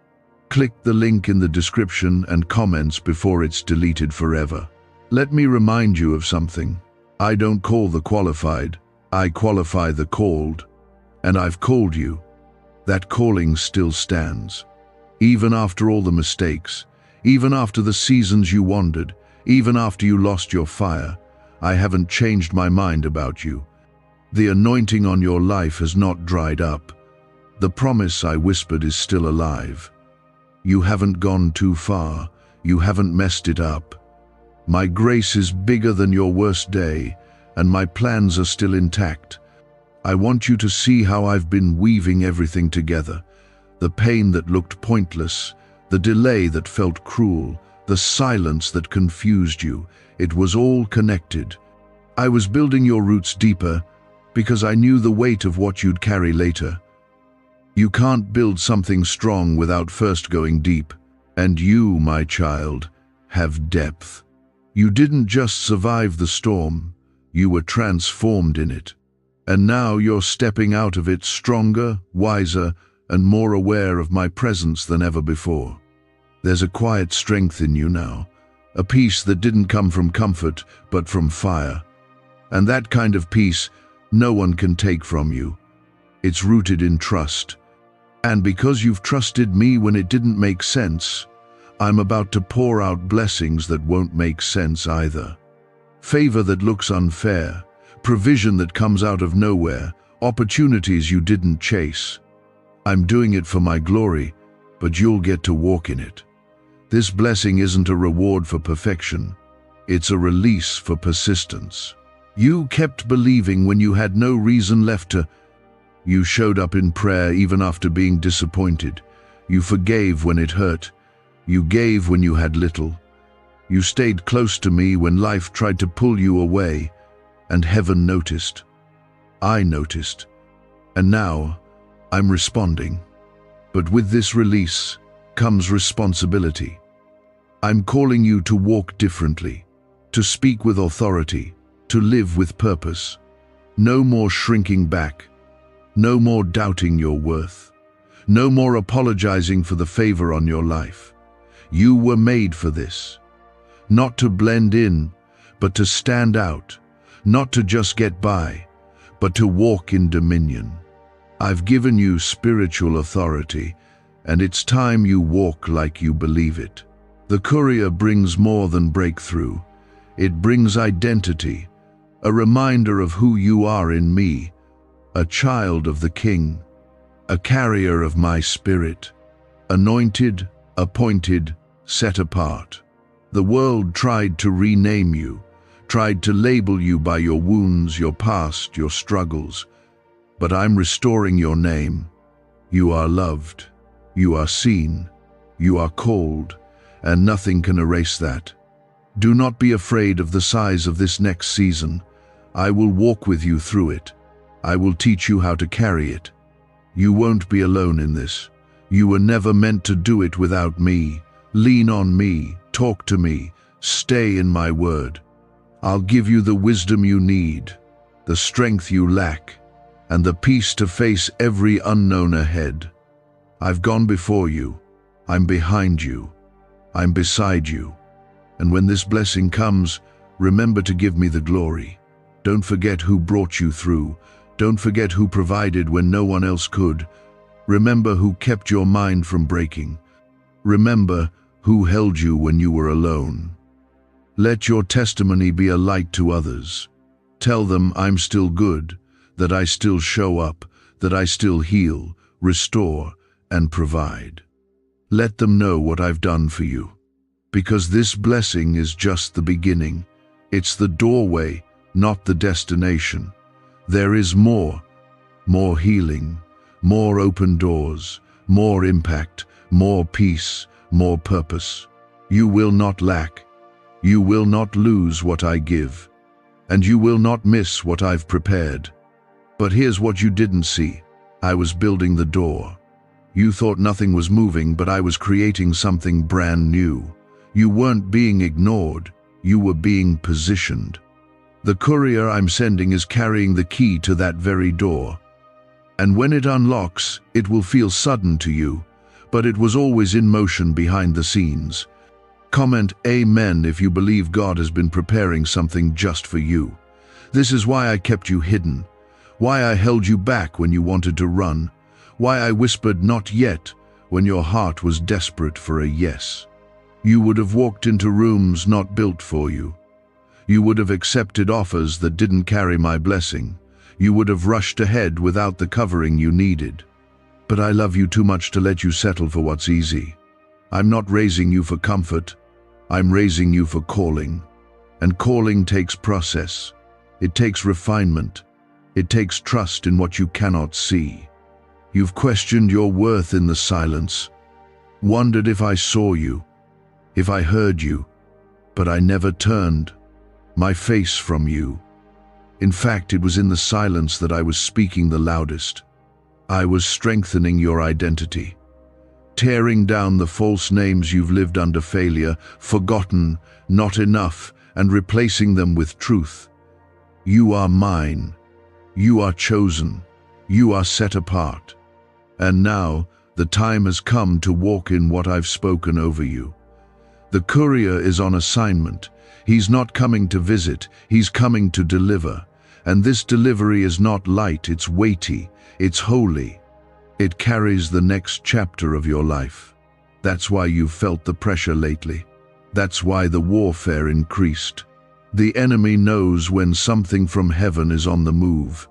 Click the link in the description and comments before it's deleted forever. Let me remind you of something. I don't call the qualified, I qualify the called. And I've called you. That calling still stands. Even after all the mistakes, even after the seasons you wandered, even after you lost your fire, I haven't changed my mind about you. The anointing on your life has not dried up. The promise I whispered is still alive. You haven't gone too far. You haven't messed it up. My grace is bigger than your worst day, and my plans are still intact. I want you to see how I've been weaving everything together. The pain that looked pointless, the delay that felt cruel, the silence that confused you. It was all connected. I was building your roots deeper because I knew the weight of what you'd carry later. You can't build something strong without first going deep. And you, my child, have depth. You didn't just survive the storm, you were transformed in it. And now you're stepping out of it stronger, wiser, and more aware of my presence than ever before. There's a quiet strength in you now, a peace that didn't come from comfort, but from fire. And that kind of peace no one can take from you. It's rooted in trust. And because you've trusted me when it didn't make sense, I'm about to pour out blessings that won't make sense either. Favor that looks unfair, provision that comes out of nowhere, opportunities you didn't chase. I'm doing it for my glory, but you'll get to walk in it. This blessing isn't a reward for perfection. It's a release for persistence. You kept believing when you had no reason left to. You showed up in prayer even after being disappointed. You forgave when it hurt. You gave when you had little. You stayed close to me when life tried to pull you away, and heaven noticed. I noticed. And now, I'm responding. But with this release comes responsibility. I'm calling you to walk differently, to speak with authority, to live with purpose. No more shrinking back. No more doubting your worth. No more apologizing for the favor on your life. You were made for this. Not to blend in, but to stand out. Not to just get by, but to walk in dominion. I've given you spiritual authority, and it's time you walk like you believe it. The Courier brings more than breakthrough. It brings identity, a reminder of who you are in me, a child of the King, a carrier of my spirit, anointed, appointed, set apart. The world tried to rename you, tried to label you by your wounds, your past, your struggles. But I'm restoring your name. You are loved, you are seen, you are called, and nothing can erase that. Do not be afraid of the size of this next season. I will walk with you through it. I will teach you how to carry it. You won't be alone in this. You were never meant to do it without me. Lean on me, talk to me, stay in my word. I'll give you the wisdom you need, the strength you lack, and the peace to face every unknown ahead. I've gone before you. I'm behind you. I'm beside you. And when this blessing comes, remember to give me the glory. Don't forget who brought you through. Don't forget who provided when no one else could. Remember who kept your mind from breaking. Remember who held you when you were alone. Let your testimony be a light to others. Tell them I'm still good, that I still show up, that I still heal, restore, and provide. Let them know what I've done for you. Because this blessing is just the beginning. It's the doorway, not the destination. There is more healing, more open doors, more impact, more peace, more purpose. You will not lack. You will not lose what I give. And you will not miss what I've prepared. But here's what you didn't see. I was building the door. You thought nothing was moving, but I was creating something brand new. You weren't being ignored. You were being positioned. The courier I'm sending is carrying the key to that very door. And when it unlocks, it will feel sudden to you, but it was always in motion behind the scenes. Comment Amen if you believe God has been preparing something just for you. This is why I kept you hidden, why I held you back when you wanted to run, why I whispered not yet when your heart was desperate for a yes. You would have walked into rooms not built for you. You would have accepted offers that didn't carry my blessing. You would have rushed ahead without the covering you needed. But I love you too much to let you settle for what's easy. I'm not raising you for comfort. I'm raising you for calling. And calling takes process. It takes refinement. It takes trust in what you cannot see. You've questioned your worth in the silence, wondered if I saw you, if I heard you, but I never turned my face from you. In fact, it was in the silence that I was speaking the loudest. I was strengthening your identity, tearing down the false names you've lived under: failure, forgotten, not enough, and replacing them with truth. You are mine. You are chosen. You are set apart. And now, the time has come to walk in what I've spoken over you. The courier is on assignment. He's not coming to visit, he's coming to deliver. And this delivery is not light, it's weighty, it's holy. It carries the next chapter of your life. That's why you've felt the pressure lately. That's why the warfare increased. The enemy knows when something from heaven is on the move.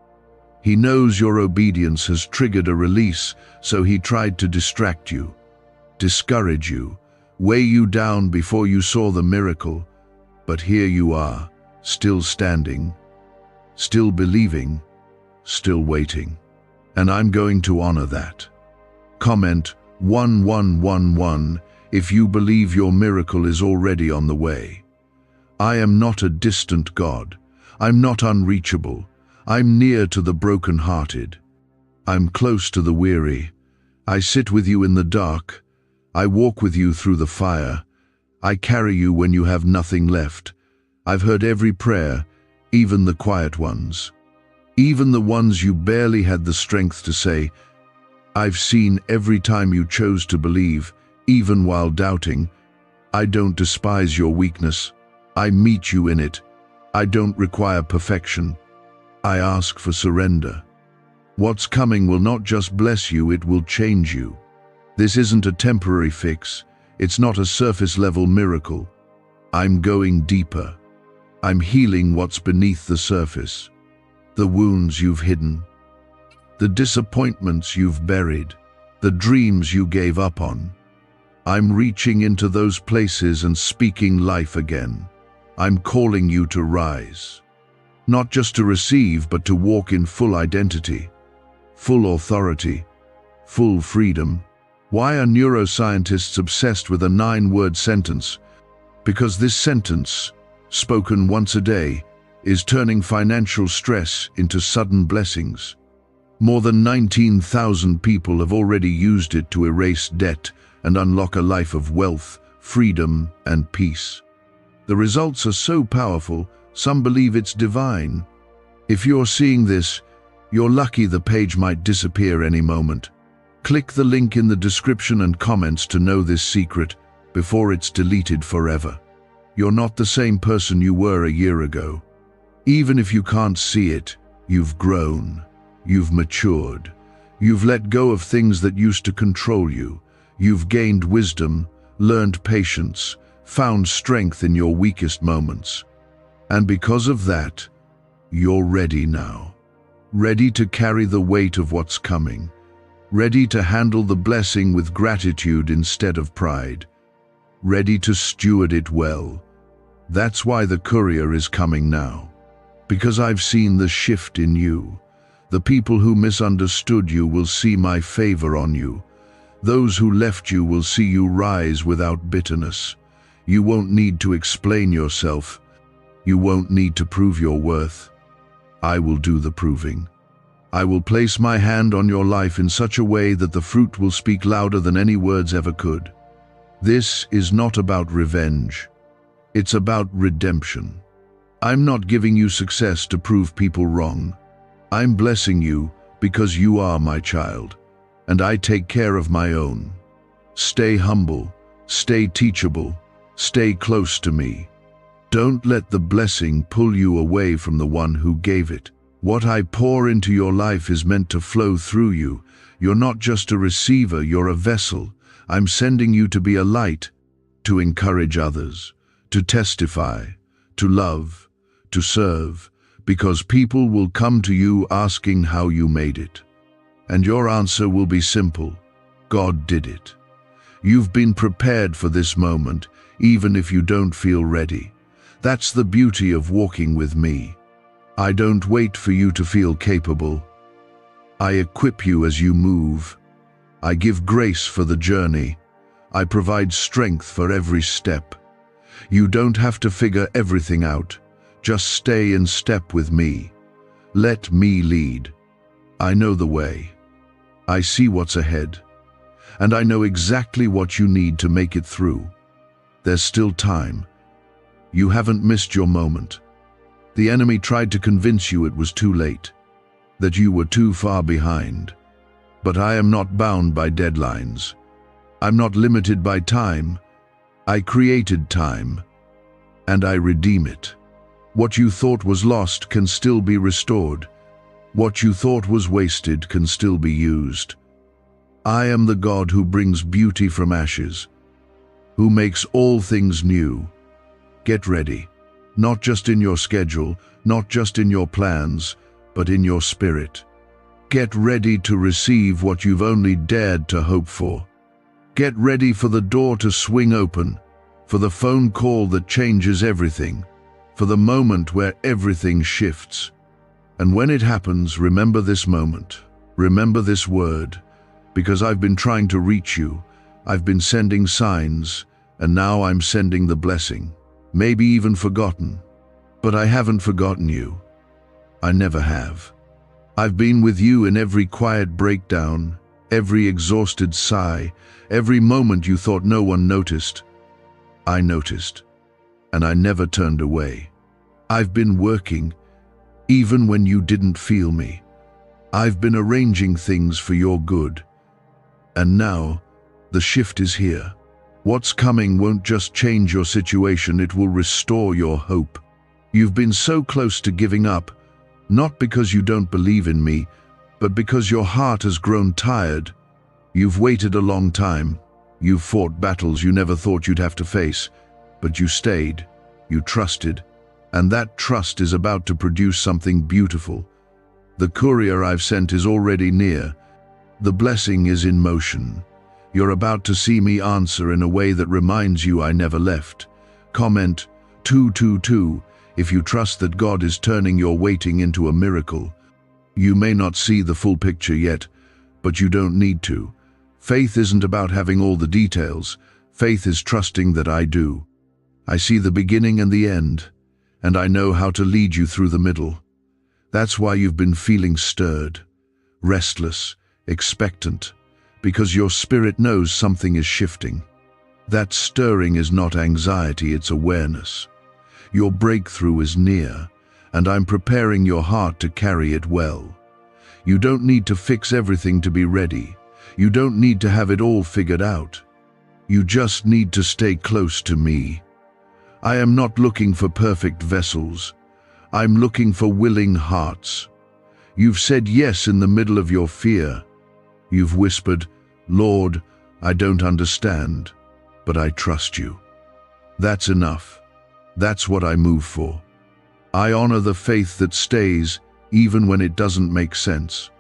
He knows your obedience has triggered a release, so he tried to distract you, discourage you, weigh you down before you saw the miracle. But here you are, still standing, still believing, still waiting. And I'm going to honor that. Comment 1111 if you believe your miracle is already on the way. I am not a distant God. I'm not unreachable. I'm near to the broken-hearted. I'm close to the weary. I sit with you in the dark. I walk with you through the fire. I carry you when you have nothing left. I've heard every prayer, even the quiet ones. Even the ones you barely had the strength to say. I've seen every time you chose to believe, even while doubting. I don't despise your weakness. I meet you in it. I don't require perfection. I ask for surrender. What's coming will not just bless you, it will change you. This isn't a temporary fix. It's not a surface-level miracle. I'm going deeper. I'm healing what's beneath the surface. The wounds you've hidden, the disappointments you've buried, the dreams you gave up on. I'm reaching into those places and speaking life again. I'm calling you to rise. Not just to receive, but to walk in full identity, full authority, full freedom. Why are neuroscientists obsessed with a 9-word sentence? Because this sentence, spoken once a day, is turning financial stress into sudden blessings. More than 19,000 people have already used it to erase debt and unlock a life of wealth, freedom, and peace. The results are so powerful, some believe it's divine. If you're seeing this, you're lucky. The page might disappear any moment. Click the link in the description and comments to know this secret before it's deleted forever. You're not the same person you were a year ago. Even if you can't see it, you've grown, you've matured, you've let go of things that used to control you, you've gained wisdom, learned patience, found strength in your weakest moments. And because of that, you're ready now. Ready to carry the weight of what's coming. Ready to handle the blessing with gratitude instead of pride. Ready to steward it well. That's why the courier is coming now. Because I've seen the shift in you. The people who misunderstood you will see my favor on you. Those who left you will see you rise without bitterness. You won't need to explain yourself. You won't need to prove your worth. I will do the proving. I will place my hand on your life in such a way that the fruit will speak louder than any words ever could. This is not about revenge. It's about redemption. I'm not giving you success to prove people wrong. I'm blessing you because you are my child, and I take care of my own. Stay humble, stay teachable, stay close to me. Don't let the blessing pull you away from the one who gave it. What I pour into your life is meant to flow through you. You're not just a receiver, you're a vessel. I'm sending you to be a light, to encourage others, to testify, to love, to serve, because people will come to you asking how you made it. And your answer will be simple: God did it. You've been prepared for this moment, even if you don't feel ready. That's the beauty of walking with me. I don't wait for you to feel capable. I equip you as you move. I give grace for the journey. I provide strength for every step. You don't have to figure everything out. Just stay in step with me. Let me lead. I know the way. I see what's ahead. And I know exactly what you need to make it through. There's still time. You haven't missed your moment. The enemy tried to convince you it was too late, that you were too far behind. But I am not bound by deadlines. I'm not limited by time. I created time, and I redeem it. What you thought was lost can still be restored. What you thought was wasted can still be used. I am the God who brings beauty from ashes, who makes all things new. Get ready, not just in your schedule, not just in your plans, but in your spirit. Get ready to receive what you've only dared to hope for. Get ready for the door to swing open, for the phone call that changes everything, for the moment where everything shifts. And when it happens, remember this moment, remember this word, because I've been trying to reach you. I've been sending signs, and now I'm sending the blessing. Maybe even forgotten, but I haven't forgotten you. I never have. I've been with you in every quiet breakdown, every exhausted sigh, every moment you thought no one noticed. I noticed, and I never turned away. I've been working, even when you didn't feel me. I've been arranging things for your good. And now, the shift is here. What's coming won't just change your situation, it will restore your hope. You've been so close to giving up, not because you don't believe in me, but because your heart has grown tired. You've waited a long time. You've fought battles you never thought you'd have to face, but you stayed, you trusted, and that trust is about to produce something beautiful. The courier I've sent is already near. The blessing is in motion. You're about to see me answer in a way that reminds you I never left. Comment 222 if you trust that God is turning your waiting into a miracle. You may not see the full picture yet, but you don't need to. Faith isn't about having all the details. Faith is trusting that I do. I see the beginning and the end, and I know how to lead you through the middle. That's why you've been feeling stirred, restless, expectant, because your spirit knows something is shifting. That stirring is not anxiety, it's awareness. Your breakthrough is near, and I'm preparing your heart to carry it well. You don't need to fix everything to be ready. You don't need to have it all figured out. You just need to stay close to me. I am not looking for perfect vessels. I'm looking for willing hearts. You've said yes in the middle of your fear. You've whispered, "Lord, I don't understand, but I trust you." That's enough. That's what I move for. I honor the faith that stays even when it doesn't make sense.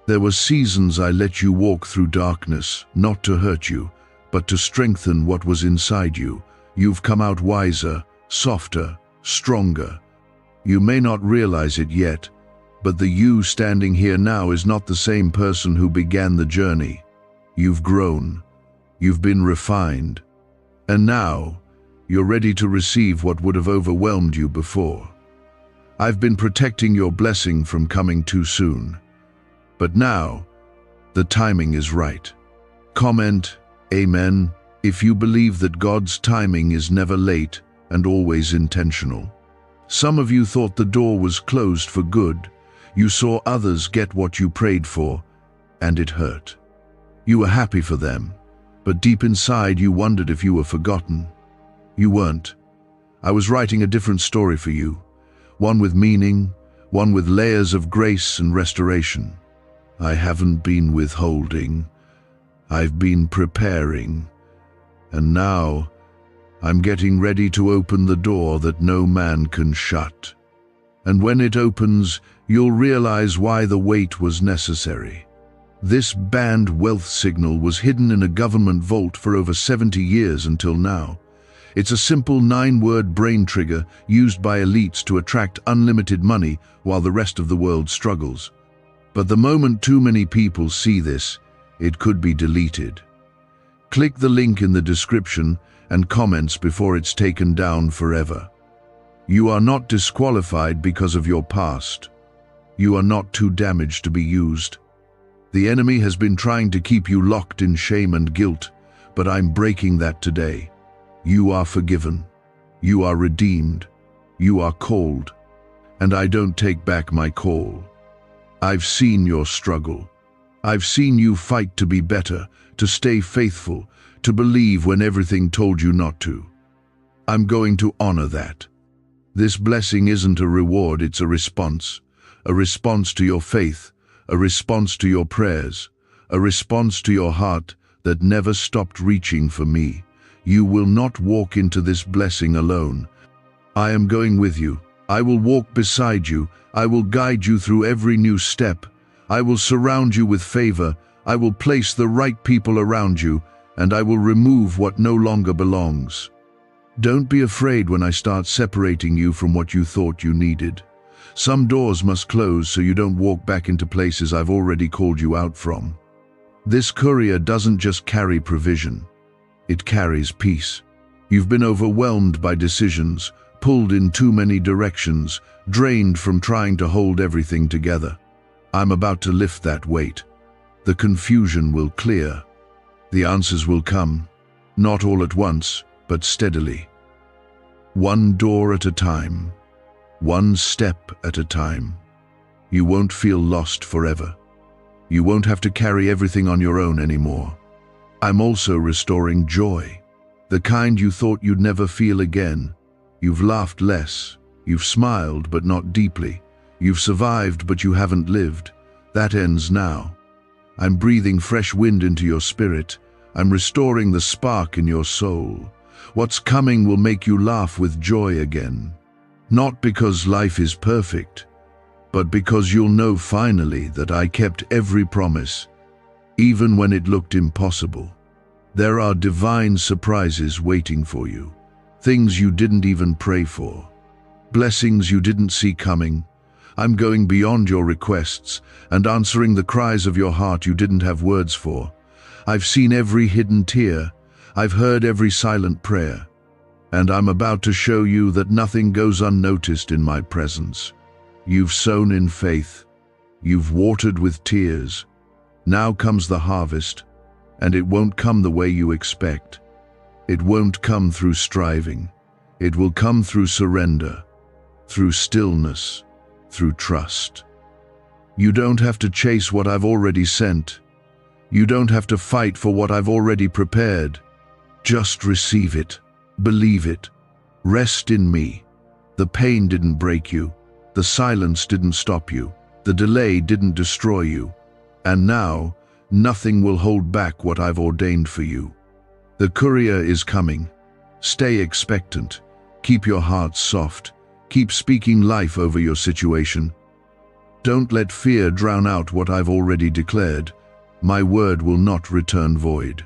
There were seasons I let you walk through darkness, not to hurt you, but to strengthen what was inside you. You've come out wiser, softer, stronger. You may not realize it yet, but the you standing here now is not the same person who began the journey. You've grown. You've been refined. And now, you're ready to receive what would have overwhelmed you before. I've been protecting your blessing from coming too soon. But now, the timing is right. Comment, Amen, if you believe that God's timing is never late and always intentional. Some of you thought the door was closed for good. You saw others get what you prayed for, and it hurt. You were happy for them, but deep inside you wondered if you were forgotten. You weren't. I was writing a different story for you, one with meaning, one with layers of grace and restoration. I haven't been withholding. I've been preparing. And now, I'm getting ready to open the door that no man can shut. and when it opens, you'll realize why the wait was necessary. This banned wealth signal was hidden in a government vault for over 70 years until now. It's a simple 9-word brain trigger used by elites to attract unlimited money while the rest of the world struggles. But the moment too many people see this, it could be deleted. Click the link in the description and comments before it's taken down forever. You are not disqualified because of your past. You are not too damaged to be used. The enemy has been trying to keep you locked in shame and guilt, but I'm breaking that today. You are forgiven. You are redeemed. You are called. And I don't take back my call. I've seen your struggle. I've seen you fight to be better, to stay faithful, to believe when everything told you not to. I'm going to honor that. This blessing isn't a reward, it's a response to your faith, a response to your prayers, a response to your heart that never stopped reaching for me. You will not walk into this blessing alone. I am going with you. I will walk beside you. I will guide you through every new step. I will surround you with favor. I will place the right people around you, and I will remove what no longer belongs. Don't be afraid when I start separating you from what you thought you needed. Some doors must close so you don't walk back into places I've already called you out from. This courier doesn't just carry provision. It carries peace. You've been overwhelmed by decisions, pulled in too many directions, drained from trying to hold everything together. I'm about to lift that weight. The confusion will clear. The answers will come, not all at once, but steadily. One door at a time, one step at a time. You won't feel lost forever. You won't have to carry everything on your own anymore. I'm also restoring joy, the kind you thought you'd never feel again. You've laughed less, you've smiled but not deeply, you've survived but you haven't lived. That ends now. I'm breathing fresh wind into your spirit. I'm restoring the spark in your soul. What's coming will make you laugh with joy again. Not because life is perfect, but because you'll know finally that I kept every promise, even when it looked impossible. There are divine surprises waiting for you, things you didn't even pray for, blessings you didn't see coming. I'm going beyond your requests and answering the cries of your heart you didn't have words for. I've seen every hidden tear. I've heard every silent prayer. And I'm about to show you that nothing goes unnoticed in my presence. You've sown in faith. You've watered with tears. Now comes the harvest, and it won't come the way you expect. It won't come through striving. It will come through surrender, through stillness, through trust. You don't have to chase what I've already sent. You don't have to fight for what I've already prepared. Just receive it, believe it, rest in me. The pain didn't break you, the silence didn't stop you, the delay didn't destroy you. And now, nothing will hold back what I've ordained for you. The courier is coming. Stay expectant. Keep your heart soft. Keep speaking life over your situation. Don't let fear drown out what I've already declared. My word will not return void.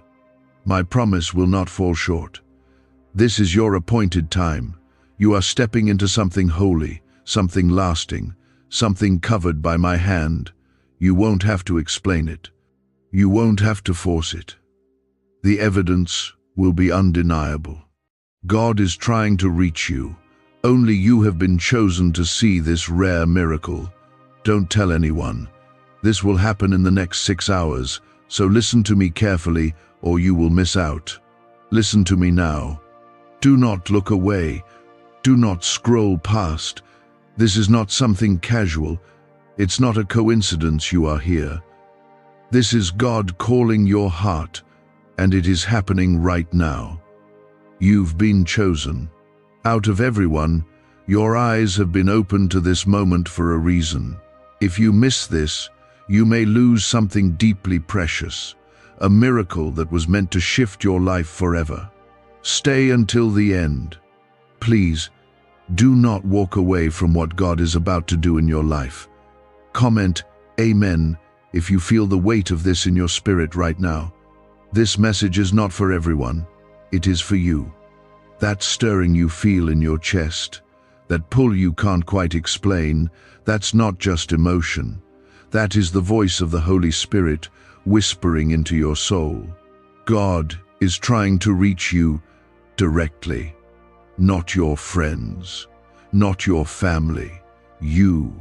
My promise will not fall short. This is your appointed time. You are stepping into something holy, something lasting, something covered by my hand. You won't have to explain it. You won't have to force it. The evidence will be undeniable. God is trying to reach you. Only you have been chosen to see this rare miracle. Don't tell anyone. This will happen in the next 6 hours, so listen to me carefully or you will miss out. Listen to me now. Do not look away. Do not scroll past. This is not something casual. It's not a coincidence you are here. This is God calling your heart, and it is happening right now. You've been chosen. Out of everyone, your eyes have been opened to this moment for a reason. If you miss this, you may lose something deeply precious, a miracle that was meant to shift your life forever. Stay until the end. Please, Do not walk away from what God is about to do in your life. Comment Amen if you feel the weight of this in your spirit right now. This message is not for everyone. It is for you. That stirring you feel in your chest, that pull you can't quite explain, that's not just emotion. That is the voice of the Holy Spirit whispering into your soul. God is trying to reach you directly. Not your friends, not your family, you.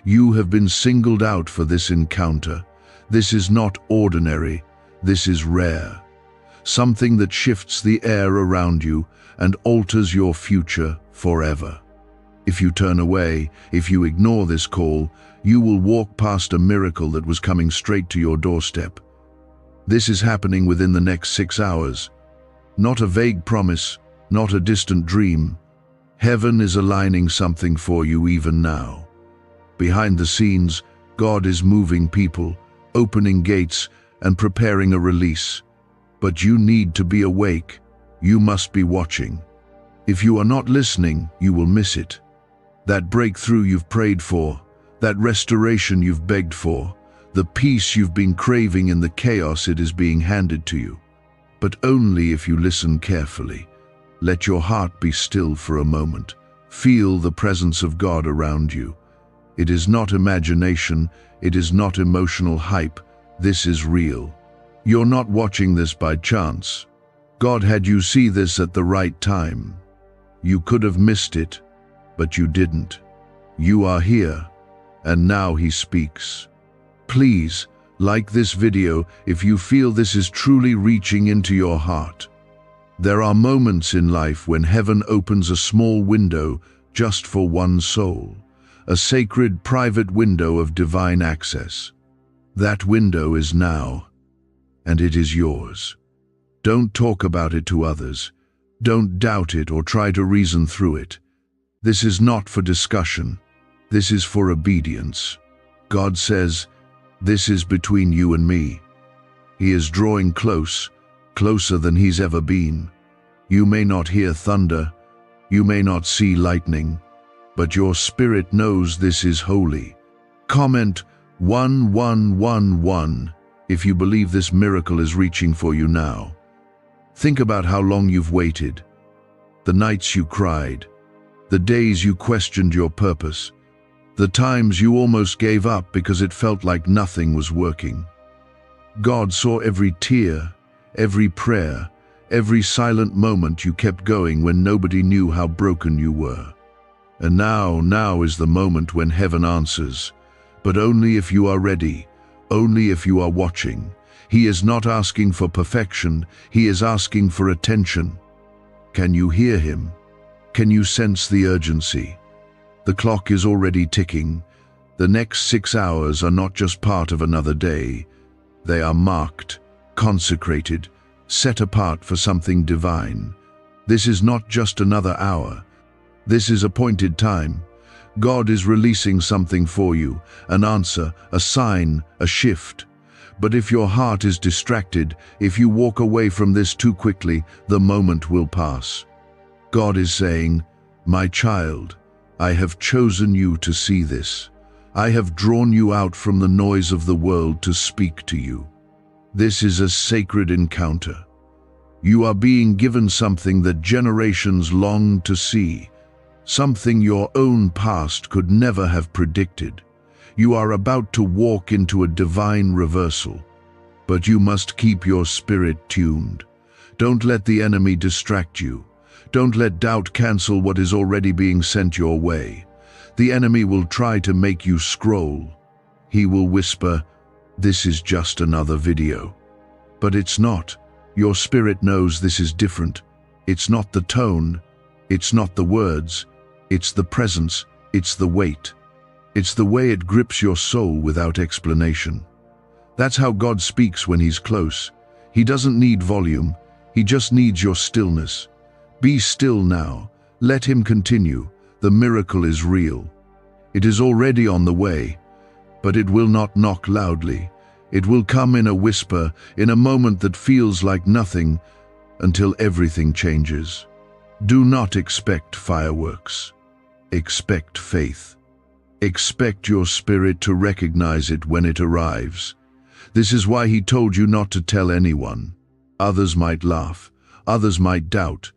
You have been singled out for this encounter. This is not ordinary, this is rare. Something that shifts the air around you and alters your future forever. If you turn away, if you ignore this call, you will walk past a miracle that was coming straight to your doorstep. This is happening within the next 6 hours. Not a vague promise, not a distant dream. Heaven is aligning something for you even now. Behind the scenes, God is moving people, opening gates, and preparing a release. But you need to be awake. You must be watching. If you are not listening, you will miss it. That breakthrough you've prayed for, that restoration you've begged for, the peace you've been craving in the chaos it is being handed to you. But only if you listen carefully. Let your heart be still for a moment. Feel the presence of God around you. It is not imagination, it is not emotional hype, this is real. You're not watching this by chance. God had you see this at the right time. You could have missed it, but you didn't. You are here, and now He speaks. Please, like this video if you feel this is truly reaching into your heart. There are moments in life when heaven opens a small window just for one soul, a sacred private window of divine access. That window is now, and it is yours. Don't talk about it to others. Don't doubt it or try to reason through it. This is not for discussion. This is for obedience. God says, this is between you and me. He is drawing close, closer than He's ever been. You may not hear thunder, you may not see lightning, but your spirit knows this is holy. Comment 1111 if you believe this miracle is reaching for you now. Think about how long you've waited, the nights you cried, the days you questioned your purpose, the times you almost gave up because it felt like nothing was working. God saw every tear, every prayer, every silent moment you kept going when nobody knew how broken you were. And now is the moment when heaven answers, but only if you are ready, only if you are watching. He is not asking for perfection, He is asking for attention. Can you hear Him? Can you sense the urgency? The clock is already ticking. The next 6 hours are not just part of another day. They are marked, consecrated, set apart for something divine. This is not just another hour. This is appointed time. God is releasing something for you, an answer, a sign, a shift. But if your heart is distracted, if you walk away from this too quickly, the moment will pass. God is saying, my child, I have chosen you to see this. I have drawn you out from the noise of the world to speak to you. This is a sacred encounter. You are being given something that generations longed to see, something your own past could never have predicted. You are about to walk into a divine reversal, but you must keep your spirit tuned. Don't let the enemy distract you. Don't let doubt cancel what is already being sent your way. The enemy will try to make you scroll. He will whisper, this is just another video. But it's not. Your spirit knows this is different. It's not the tone. It's not the words. It's the presence. It's the weight. It's the way it grips your soul without explanation. That's how God speaks when He's close. He doesn't need volume. He just needs your stillness. Be still now. Let Him continue. The miracle is real. It is already on the way, but it will not knock loudly. It will come in a whisper, in a moment that feels like nothing, until everything changes. Do not expect fireworks. Expect faith. Expect your spirit to recognize it when it arrives. This is why he told you not to tell anyone. Others might laugh, others might doubt,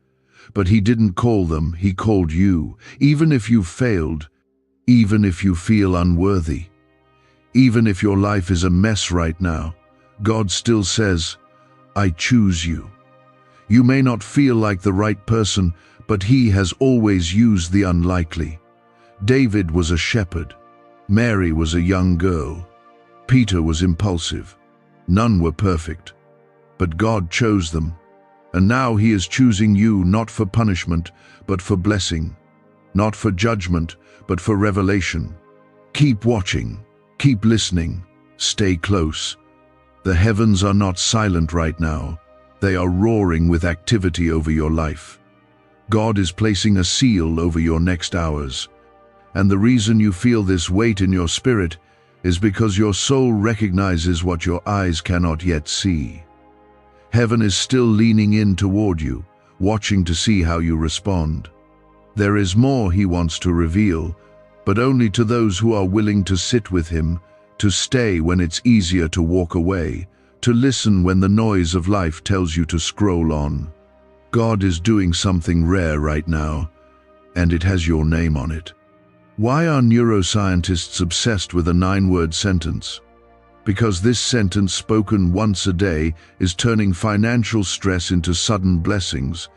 but he didn't call them, he called you. Even if you failed, even if you feel unworthy, even if your life is a mess right now, God still says, I choose you. You may not feel like the right person, but he has always used the unlikely. David was a shepherd. Mary was a young girl. Peter was impulsive. None were perfect. But God chose them. And now he is choosing you not for punishment, but for blessing. Not for judgment, but for revelation. Keep watching. Keep listening. Stay close. The heavens are not silent right now. They are roaring with activity over your life. God is placing a seal over your next hours. And the reason you feel this weight in your spirit is because your soul recognizes what your eyes cannot yet see. Heaven is still leaning in toward you, watching to see how you respond. There is more he wants to reveal, but only to those who are willing to sit with him, to stay when it's easier to walk away, to listen when the noise of life tells you to scroll on. God is doing something rare right now, and it has your name on it. Why are neuroscientists obsessed with a 9-word sentence? Because this sentence, spoken once a day, is turning financial stress into sudden blessings.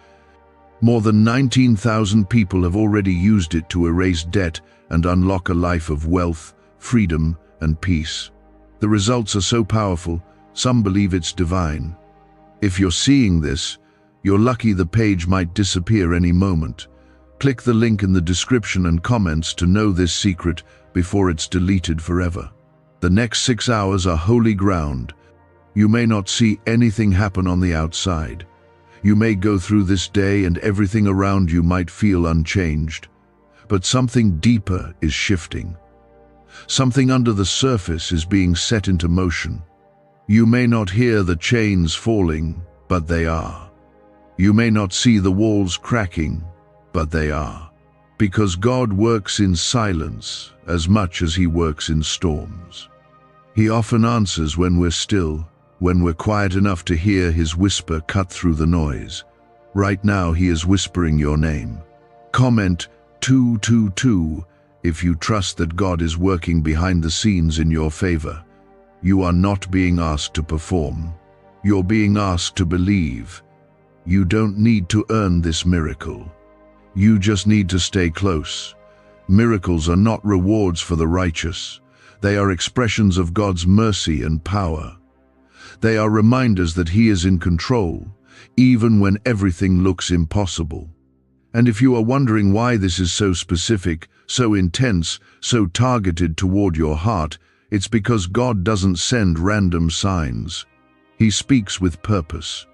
More than 19,000 people have already used it to erase debt and unlock a life of wealth, freedom, and peace. The results are so powerful, some believe it's divine. If you're seeing this, you're lucky. The page might disappear any moment. Click the link in the description and comments to know this secret before it's deleted forever. The next 6 hours are holy ground. You may not see anything happen on the outside. You may go through this day and everything around you might feel unchanged. But something deeper is shifting. Something under the surface is being set into motion. You may not hear the chains falling, but they are. You may not see the walls cracking, but they are. Because God works in silence as much as he works in storms. He often answers when we're still, when we're quiet enough to hear his whisper cut through the noise. Right now he is whispering your name. Comment 222 if you trust that God is working behind the scenes in your favor. You are not being asked to perform. You're being asked to believe. You don't need to earn this miracle. You just need to stay close. Miracles are not rewards for the righteous. They are expressions of God's mercy and power. They are reminders that he is in control, even when everything looks impossible. And if you are wondering why this is so specific, so intense, so targeted toward your heart, it's because God doesn't send random signs. He speaks with purpose.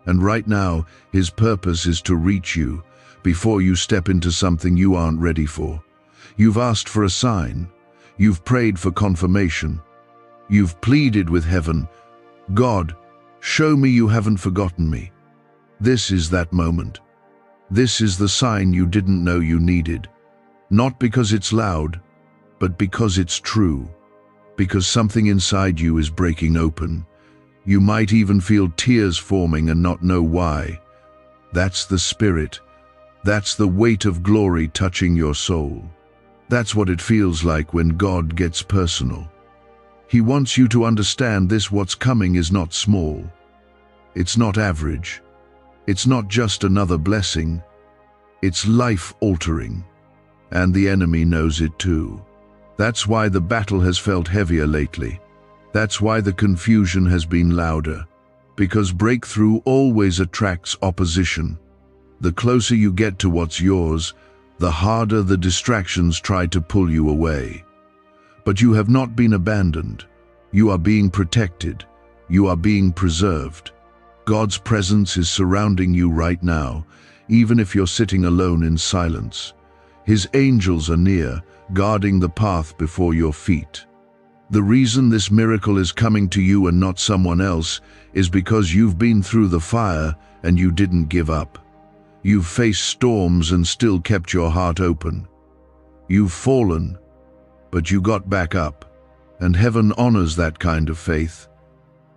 And right now, his purpose is to reach you before you step into something you aren't ready for. You've asked for a sign. You've prayed for confirmation. You've pleaded with heaven, God, show me you haven't forgotten me. This is that moment. This is the sign you didn't know you needed. Not because it's loud, but because it's true. Because something inside you is breaking open. You might even feel tears forming and not know why. That's the Spirit. That's the weight of glory touching your soul. That's what it feels like when God gets personal. He wants you to understand this: what's coming is not small. It's not average. It's not just another blessing. It's life-altering. And the enemy knows it too. That's why the battle has felt heavier lately. That's why the confusion has been louder. Because breakthrough always attracts opposition. The closer you get to what's yours, the harder the distractions try to pull you away. But you have not been abandoned. You are being protected. You are being preserved. God's presence is surrounding you right now, even if you're sitting alone in silence. His angels are near, guarding the path before your feet. The reason this miracle is coming to you and not someone else is because you've been through the fire and you didn't give up. You've faced storms and still kept your heart open. You've fallen, but you got back up, and heaven honors that kind of faith.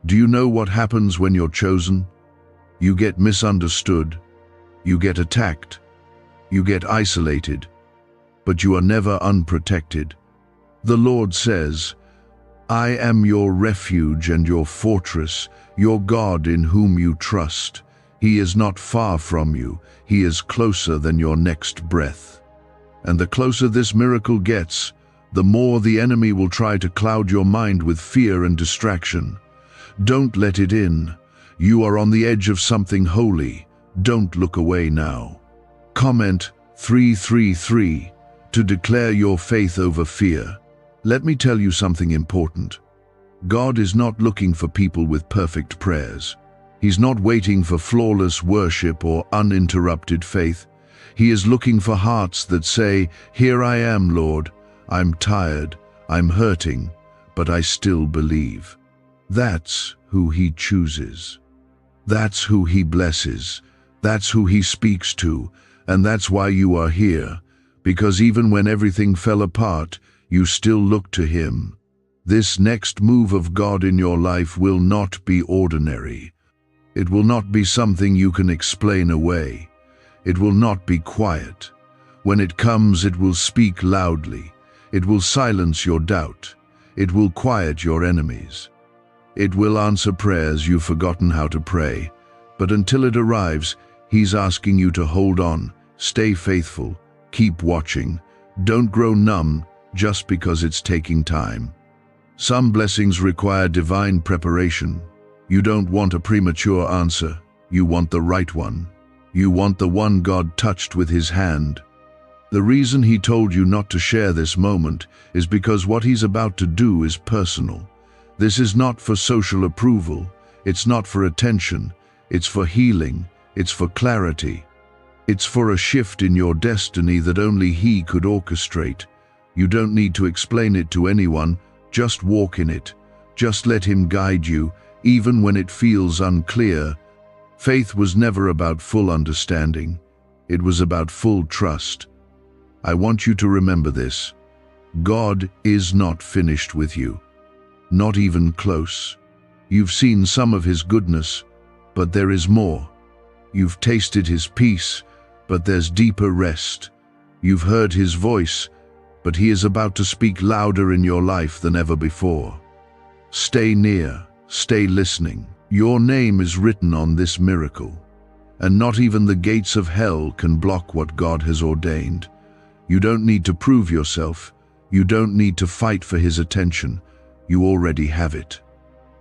Do you know what happens when you're chosen? You get misunderstood, you get attacked, you get isolated, but you are never unprotected. The Lord says, "I am your refuge and your fortress, your God in whom you trust. He is not far from you, he is closer than your next breath." And the closer this miracle gets, the more the enemy will try to cloud your mind with fear and distraction. Don't let it in. You are on the edge of something holy. Don't look away now. Comment 333 to declare your faith over fear. Let me tell you something important. God is not looking for people with perfect prayers. He's not waiting for flawless worship or uninterrupted faith. He is looking for hearts that say, "Here I am, Lord. I'm tired, I'm hurting, but I still believe." That's who he chooses. That's who he blesses. That's who he speaks to. And that's why you are here. Because even when everything fell apart, you still look to him. This next move of God in your life will not be ordinary. It will not be something you can explain away. It will not be quiet. When it comes, it will speak loudly. It will silence your doubt. It will quiet your enemies. It will answer prayers you've forgotten how to pray. But until it arrives, he's asking you to hold on, stay faithful, keep watching. Don't grow numb just because it's taking time. Some blessings require divine preparation. You don't want a premature answer. You want the right one. You want the one God touched with his hand. The reason he told you not to share this moment is because what he's about to do is personal. This is not for social approval. It's not for attention. It's for healing. It's for clarity. It's for a shift in your destiny that only he could orchestrate. You don't need to explain it to anyone. Just walk in it. Just let him guide you, even when it feels unclear. Faith was never about full understanding. It was about full trust. I want you to remember this. God is not finished with you. Not even close. You've seen some of his goodness, but there is more. You've tasted his peace, but there's deeper rest. You've heard his voice, but he is about to speak louder in your life than ever before. Stay near, stay listening. Your name is written on this miracle, and not even the gates of hell can block what God has ordained. You don't need to prove yourself. You don't need to fight for his attention. You already have it.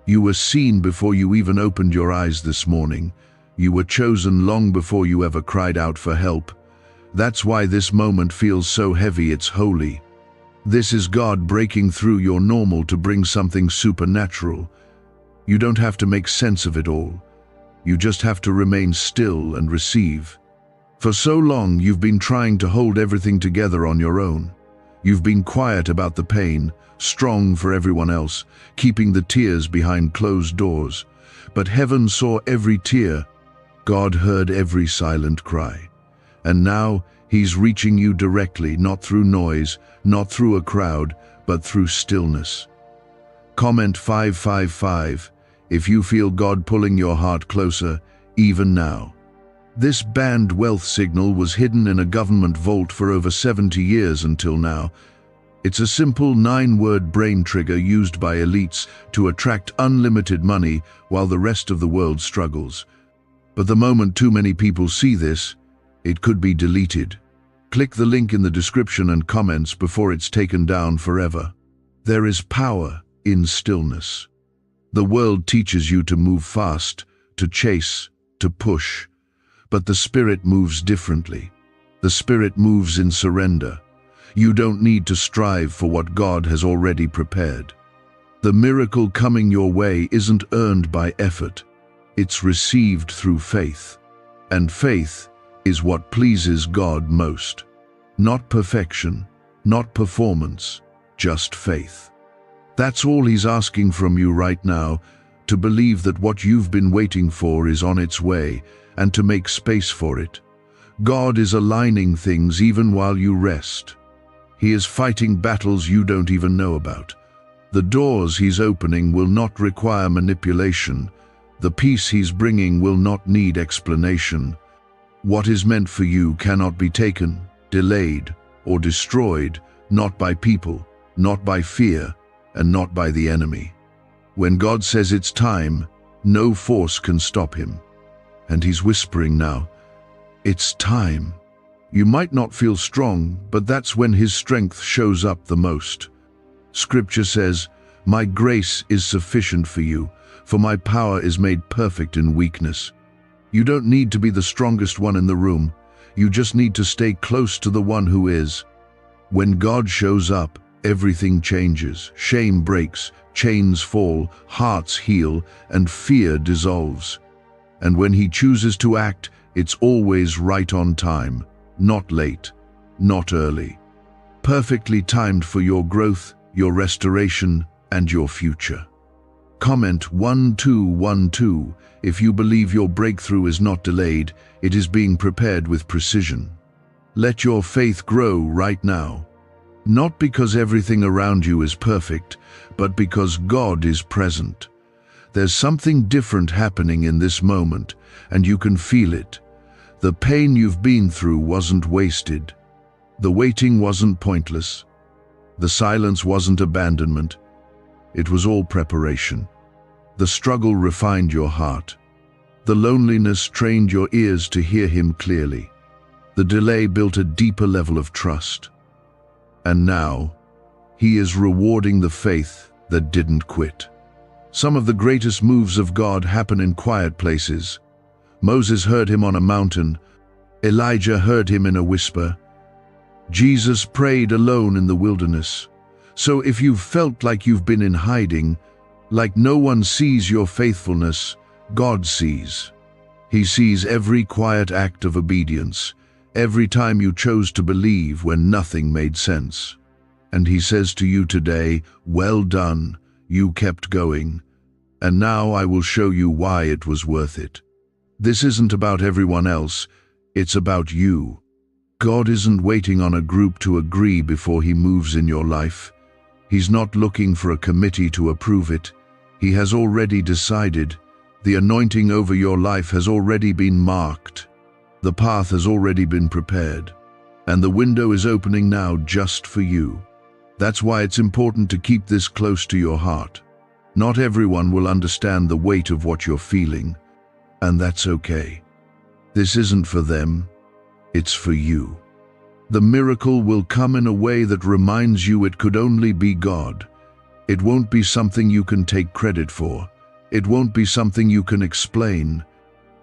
You were seen before you even opened your eyes this morning. You were chosen long before you ever cried out for help. That's why this moment feels so heavy, it's holy. This is God breaking through your normal to bring something supernatural. You don't have to make sense of it all. You just have to remain still and receive. For so long, you've been trying to hold everything together on your own. You've been quiet about the pain, strong for everyone else, keeping the tears behind closed doors. But heaven saw every tear. God heard every silent cry. And now, he's reaching you directly, not through noise, not through a crowd, but through stillness. Comment 555 if you feel God pulling your heart closer, even now. This banned wealth signal was hidden in a government vault for over 70 years until now. It's a simple 9-word brain trigger used by elites to attract unlimited money while the rest of the world struggles. But the moment too many people see this, it could be deleted. Click the link in the description and comments before it's taken down forever. There is power in stillness. The world teaches you to move fast, to chase, to push. But the Spirit moves differently. The Spirit moves in surrender. You don't need to strive for what God has already prepared. The miracle coming your way isn't earned by effort. It's received through faith. And faith is what pleases God most. Not perfection, not performance, just faith. That's all he's asking from you right now, to believe that what you've been waiting for is on its way, and to make space for it. God is aligning things even while you rest. He is fighting battles you don't even know about. The doors He's opening will not require manipulation. The peace He's bringing will not need explanation. What is meant for you cannot be taken, delayed, or destroyed, not by people, not by fear, and not by the enemy. When God says it's time, no force can stop Him. And He's whispering now, it's time. You might not feel strong, but that's when His strength shows up the most. Scripture says, "My grace is sufficient for you, for my power is made perfect in weakness." You don't need to be the strongest one in the room. You just need to stay close to the one who is. When God shows up, everything changes. Shame breaks, chains fall, hearts heal, and fear dissolves. And when He chooses to act, it's always right on time, not late, not early. Perfectly timed for your growth, your restoration, and your future. Comment 1212 if you believe your breakthrough is not delayed, it is being prepared with precision. Let your faith grow right now. Not because everything around you is perfect, but because God is present. There's something different happening in this moment, and you can feel it. The pain you've been through wasn't wasted. The waiting wasn't pointless. The silence wasn't abandonment. It was all preparation. The struggle refined your heart. The loneliness trained your ears to hear Him clearly. The delay built a deeper level of trust. And now, He is rewarding the faith that didn't quit. Some of the greatest moves of God happen in quiet places. Moses heard Him on a mountain. Elijah heard Him in a whisper. Jesus prayed alone in the wilderness. So if you've felt like you've been in hiding, like no one sees your faithfulness, God sees. He sees every quiet act of obedience, every time you chose to believe when nothing made sense. And He says to you today, well done, you kept going, and now I will show you why it was worth it. This isn't about everyone else, it's about you. God isn't waiting on a group to agree before He moves in your life. He's not looking for a committee to approve it. He has already decided. The anointing over your life has already been marked. The path has already been prepared. And the window is opening now just for you. That's why it's important to keep this close to your heart. Not everyone will understand the weight of what you're feeling, and that's okay. This isn't for them, it's for you. The miracle will come in a way that reminds you it could only be God. It won't be something you can take credit for. It won't be something you can explain.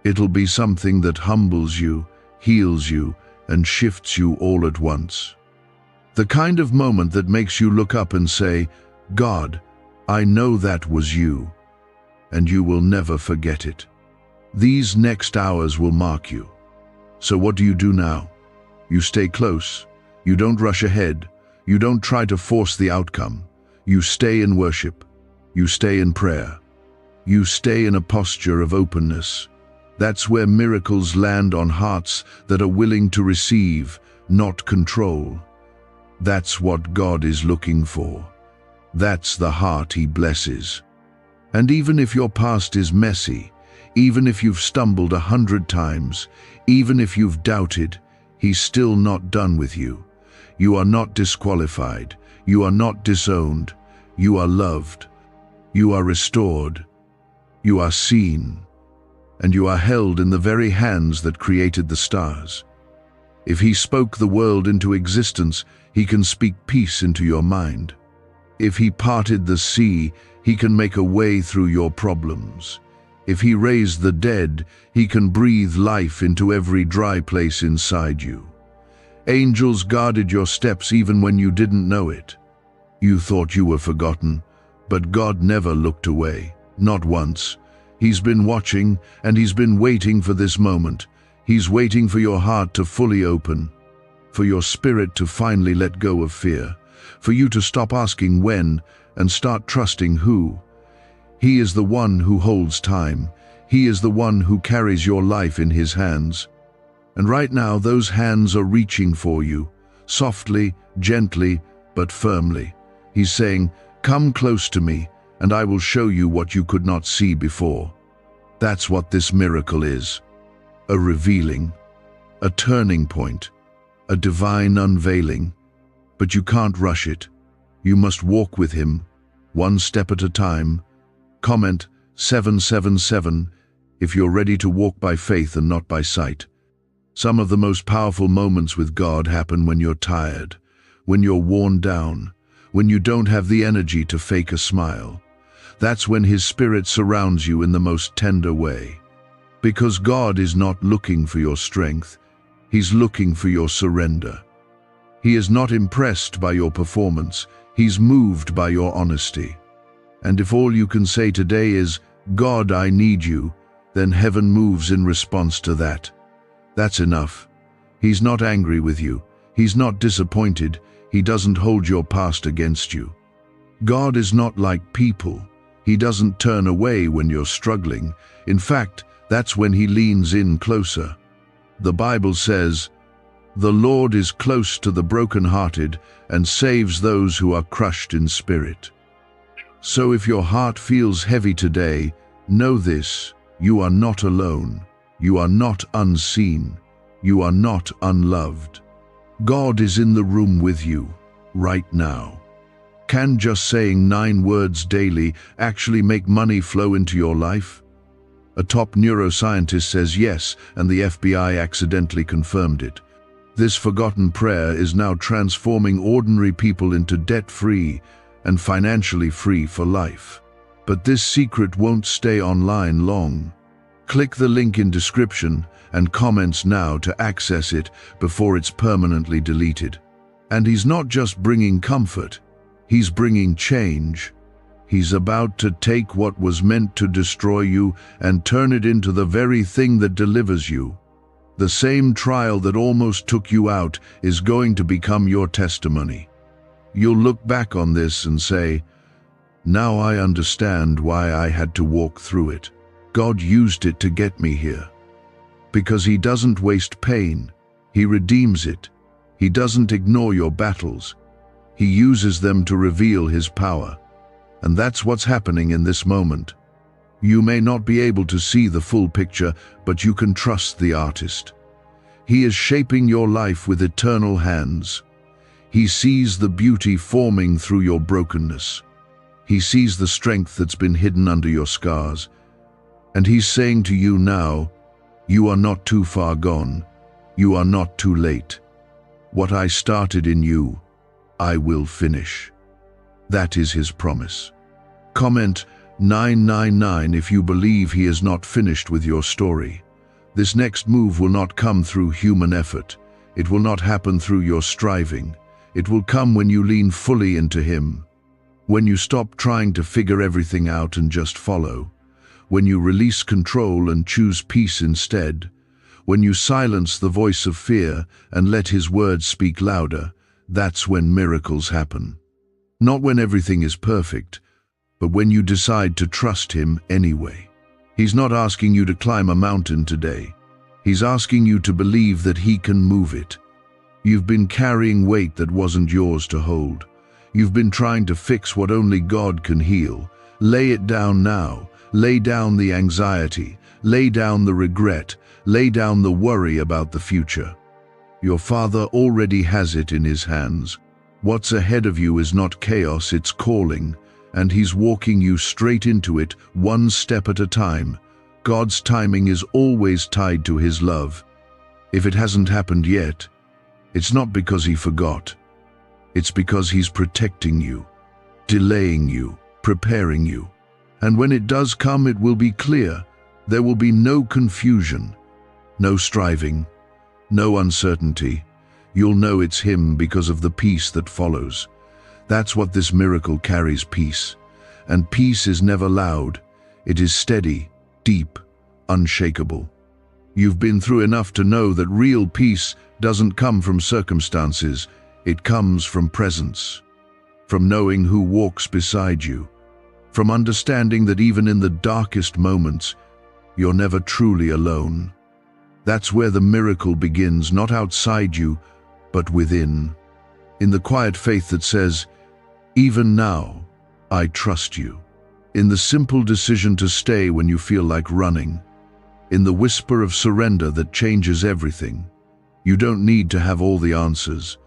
It'll be something that humbles you, heals you, and shifts you all at once. The kind of moment that makes you look up and say, God, I know that was you, and you will never forget it. These next hours will mark you. So what do you do now? You stay close. You don't rush ahead. You don't try to force the outcome. You stay in worship. You stay in prayer. You stay in a posture of openness. That's where miracles land on hearts that are willing to receive, not control. That's what God is looking for. That's the heart He blesses. And even if your past is messy, even if you've stumbled 100 times, even if you've doubted, He's still not done with you. You are not disqualified. You are not disowned. You are loved. You are restored. You are seen. And you are held in the very hands that created the stars. If He spoke the world into existence, He can speak peace into your mind. If He parted the sea, He can make a way through your problems. If He raised the dead, He can breathe life into every dry place inside you. Angels guarded your steps even when you didn't know it. You thought you were forgotten, but God never looked away, not once. He's been watching, and He's been waiting for this moment. He's waiting for your heart to fully open, for your spirit to finally let go of fear, for you to stop asking when and start trusting who. He is the one who holds time. He is the one who carries your life in His hands. And right now, those hands are reaching for you, softly, gently, but firmly. He's saying, "Come close to me, and I will show you what you could not see before." That's what this miracle is. A revealing, a turning point, a divine unveiling. But you can't rush it. You must walk with him, one step at a time. Comment 777 if you're ready to walk by faith and not by sight. Some of the most powerful moments with God happen when you're tired, when you're worn down, when you don't have the energy to fake a smile. That's when His Spirit surrounds you in the most tender way. Because God is not looking for your strength, He's looking for your surrender. He is not impressed by your performance, He's moved by your honesty. And if all you can say today is, "God, I need you," then heaven moves in response to that. That's enough. He's not angry with you. He's not disappointed. He doesn't hold your past against you. God is not like people. He doesn't turn away when you're struggling. In fact, that's when He leans in closer. The Bible says, "The Lord is close to the brokenhearted and saves those who are crushed in spirit." So if your heart feels heavy today, know this: you are not alone. You are not unseen. You are not unloved. God is in the room with you, right now. Can just saying 9 words daily actually make money flow into your life? A top neuroscientist says yes, and the FBI accidentally confirmed it. This forgotten prayer is now transforming ordinary people into debt-free and financially free for life. But this secret won't stay online long. Click the link in description and comments now to access it before it's permanently deleted. And He's not just bringing comfort, He's bringing change. He's about to take what was meant to destroy you and turn it into the very thing that delivers you. The same trial that almost took you out is going to become your testimony. You'll look back on this and say, "Now I understand why I had to walk through it. God used it to get me here." Because He doesn't waste pain, He redeems it. He doesn't ignore your battles. He uses them to reveal His power. And that's what's happening in this moment. You may not be able to see the full picture, but you can trust the artist. He is shaping your life with eternal hands. He sees the beauty forming through your brokenness. He sees the strength that's been hidden under your scars. And He's saying to you now, you are not too far gone. You are not too late. What I started in you, I will finish. That is His promise. Comment 999 if you believe He is not finished with your story. This next move will not come through human effort. It will not happen through your striving. It will come when you lean fully into Him. When you stop trying to figure everything out and just follow. When you release control and choose peace instead. When you silence the voice of fear and let His words speak louder, that's when miracles happen. Not when everything is perfect, but when you decide to trust Him anyway. He's not asking you to climb a mountain today. He's asking you to believe that He can move it. You've been carrying weight that wasn't yours to hold. You've been trying to fix what only God can heal. Lay it down now. Lay down the anxiety. Lay down the regret. Lay down the worry about the future. Your Father already has it in His hands. What's ahead of you is not chaos, it's calling, and He's walking you straight into it, one step at a time. God's timing is always tied to His love. If it hasn't happened yet, it's not because He forgot. It's because He's protecting you, delaying you, preparing you. And when it does come, it will be clear. There will be no confusion, no striving, no uncertainty. You'll know it's Him because of the peace that follows. That's what this miracle carries, peace. And peace is never loud. It is steady, deep, unshakable. You've been through enough to know that real peace doesn't come from circumstances. It comes from presence, from knowing who walks beside you, from understanding that even in the darkest moments, you're never truly alone. That's where the miracle begins, not outside you, but within. In the quiet faith that says, "Even now, I trust you." In the simple decision to stay when you feel like running. In the whisper of surrender that changes everything. You don't need to have all the answers.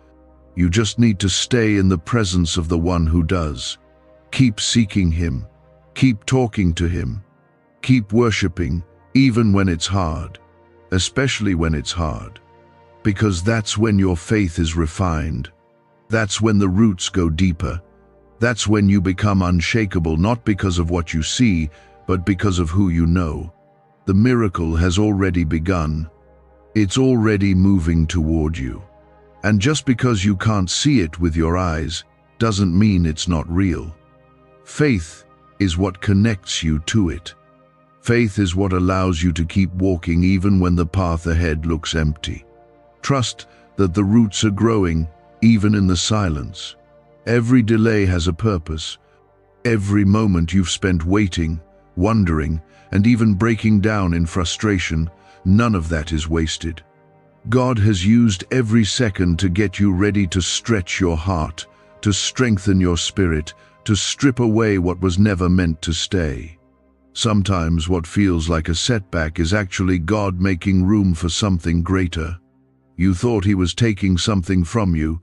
You just need to stay in the presence of the one who does. Keep seeking him. Keep talking to him. Keep worshiping, even when it's hard. Especially when it's hard. Because that's when your faith is refined. That's when the roots go deeper. That's when you become unshakable, not because of what you see, but because of who you know. The miracle has already begun. It's already moving toward you. And just because you can't see it with your eyes, doesn't mean it's not real. Faith is what connects you to it. Faith is what allows you to keep walking even when the path ahead looks empty. Trust that the roots are growing, even in the silence. Every delay has a purpose. Every moment you've spent waiting, wondering, and even breaking down in frustration, none of that is wasted. God has used every second to get you ready to stretch your heart, to strengthen your spirit, to strip away what was never meant to stay. Sometimes what feels like a setback is actually God making room for something greater. You thought he was taking something from you,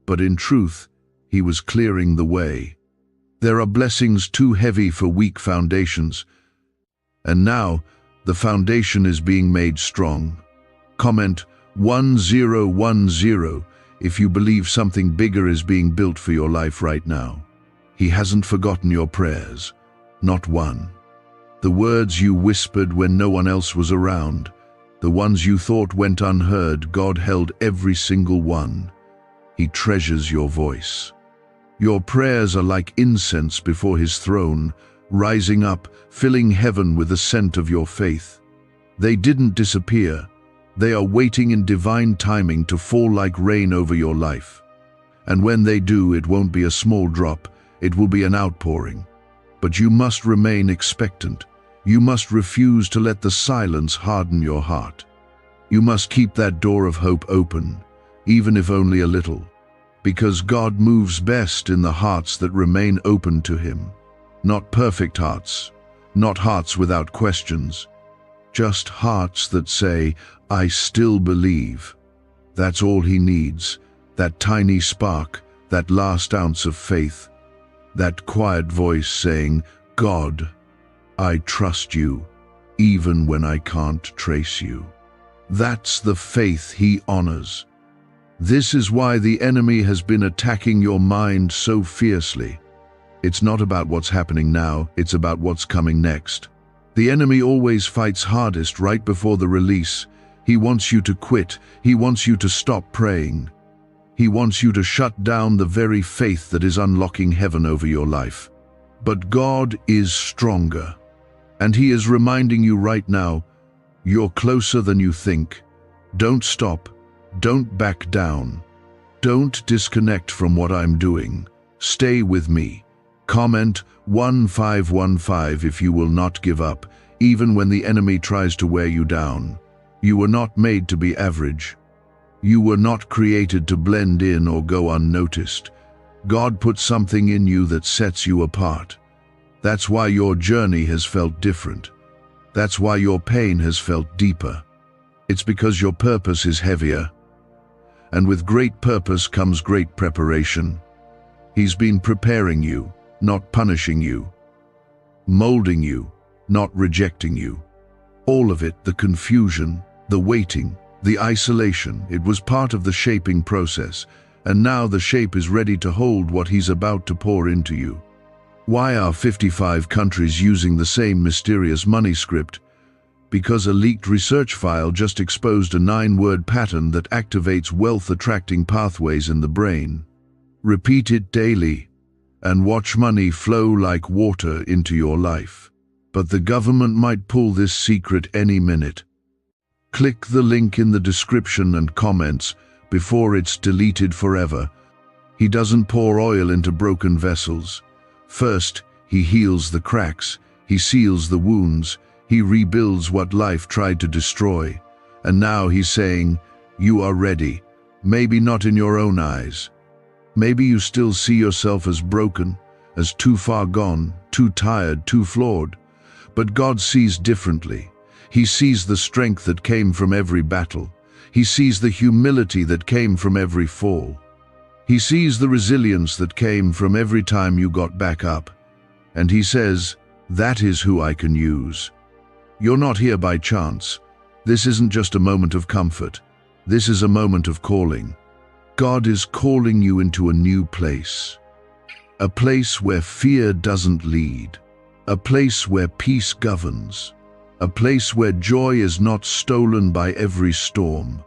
but in truth, he was clearing the way. There are blessings too heavy for weak foundations, and now the foundation is being made strong. Comment 1010 if you believe something bigger is being built for your life right now. He hasn't forgotten your prayers, not one. The words you whispered when no one else was around, the ones you thought went unheard, God held every single one. He treasures your voice. Your prayers are like incense before his throne, rising up, filling heaven with the scent of your faith. They didn't disappear. They are waiting in divine timing to fall like rain over your life. And when they do, it won't be a small drop, it will be an outpouring. But you must remain expectant. You must refuse to let the silence harden your heart. You must keep that door of hope open, even if only a little. Because God moves best in the hearts that remain open to him. Not perfect hearts, not hearts without questions, just hearts that say, "I still believe." That's all he needs, that tiny spark, that last ounce of faith, that quiet voice saying, "God, I trust you, even when I can't trace you." That's the faith he honors. This is why the enemy has been attacking your mind so fiercely. It's not about what's happening now, it's about what's coming next. The enemy always fights hardest right before the release. He wants you to quit. He wants you to stop praying. He wants you to shut down the very faith that is unlocking heaven over your life. But God is stronger. And he is reminding you right now, you're closer than you think. Don't stop. Don't back down. Don't disconnect from what I'm doing. Stay with me. Comment 1515 if you will not give up, even when the enemy tries to wear you down. You were not made to be average. You were not created to blend in or go unnoticed. God put something in you that sets you apart. That's why your journey has felt different. That's why your pain has felt deeper. It's because your purpose is heavier. And with great purpose comes great preparation. He's been preparing you, not punishing you. Molding you, not rejecting you. All of it, the confusion, the waiting, the isolation, it was part of the shaping process. And now the shape is ready to hold what he's about to pour into you. Why are 55 countries using the same mysterious money script? Because a leaked research file just exposed a 9-word pattern that activates wealth-attracting pathways in the brain. Repeat it daily, and watch money flow like water into your life. But the government might pull this secret any minute. Click the link in the description and comments before it's deleted forever. He doesn't pour oil into broken vessels. First, he heals the cracks, he seals the wounds, he rebuilds what life tried to destroy. And now he's saying, you are ready, maybe not in your own eyes. Maybe you still see yourself as broken, as too far gone, too tired, too flawed. But God sees differently. He sees the strength that came from every battle. He sees the humility that came from every fall. He sees the resilience that came from every time you got back up. And he says, that is who I can use. You're not here by chance. This isn't just a moment of comfort. This is a moment of calling. God is calling you into a new place. A place where fear doesn't lead. A place where peace governs. A place where joy is not stolen by every storm.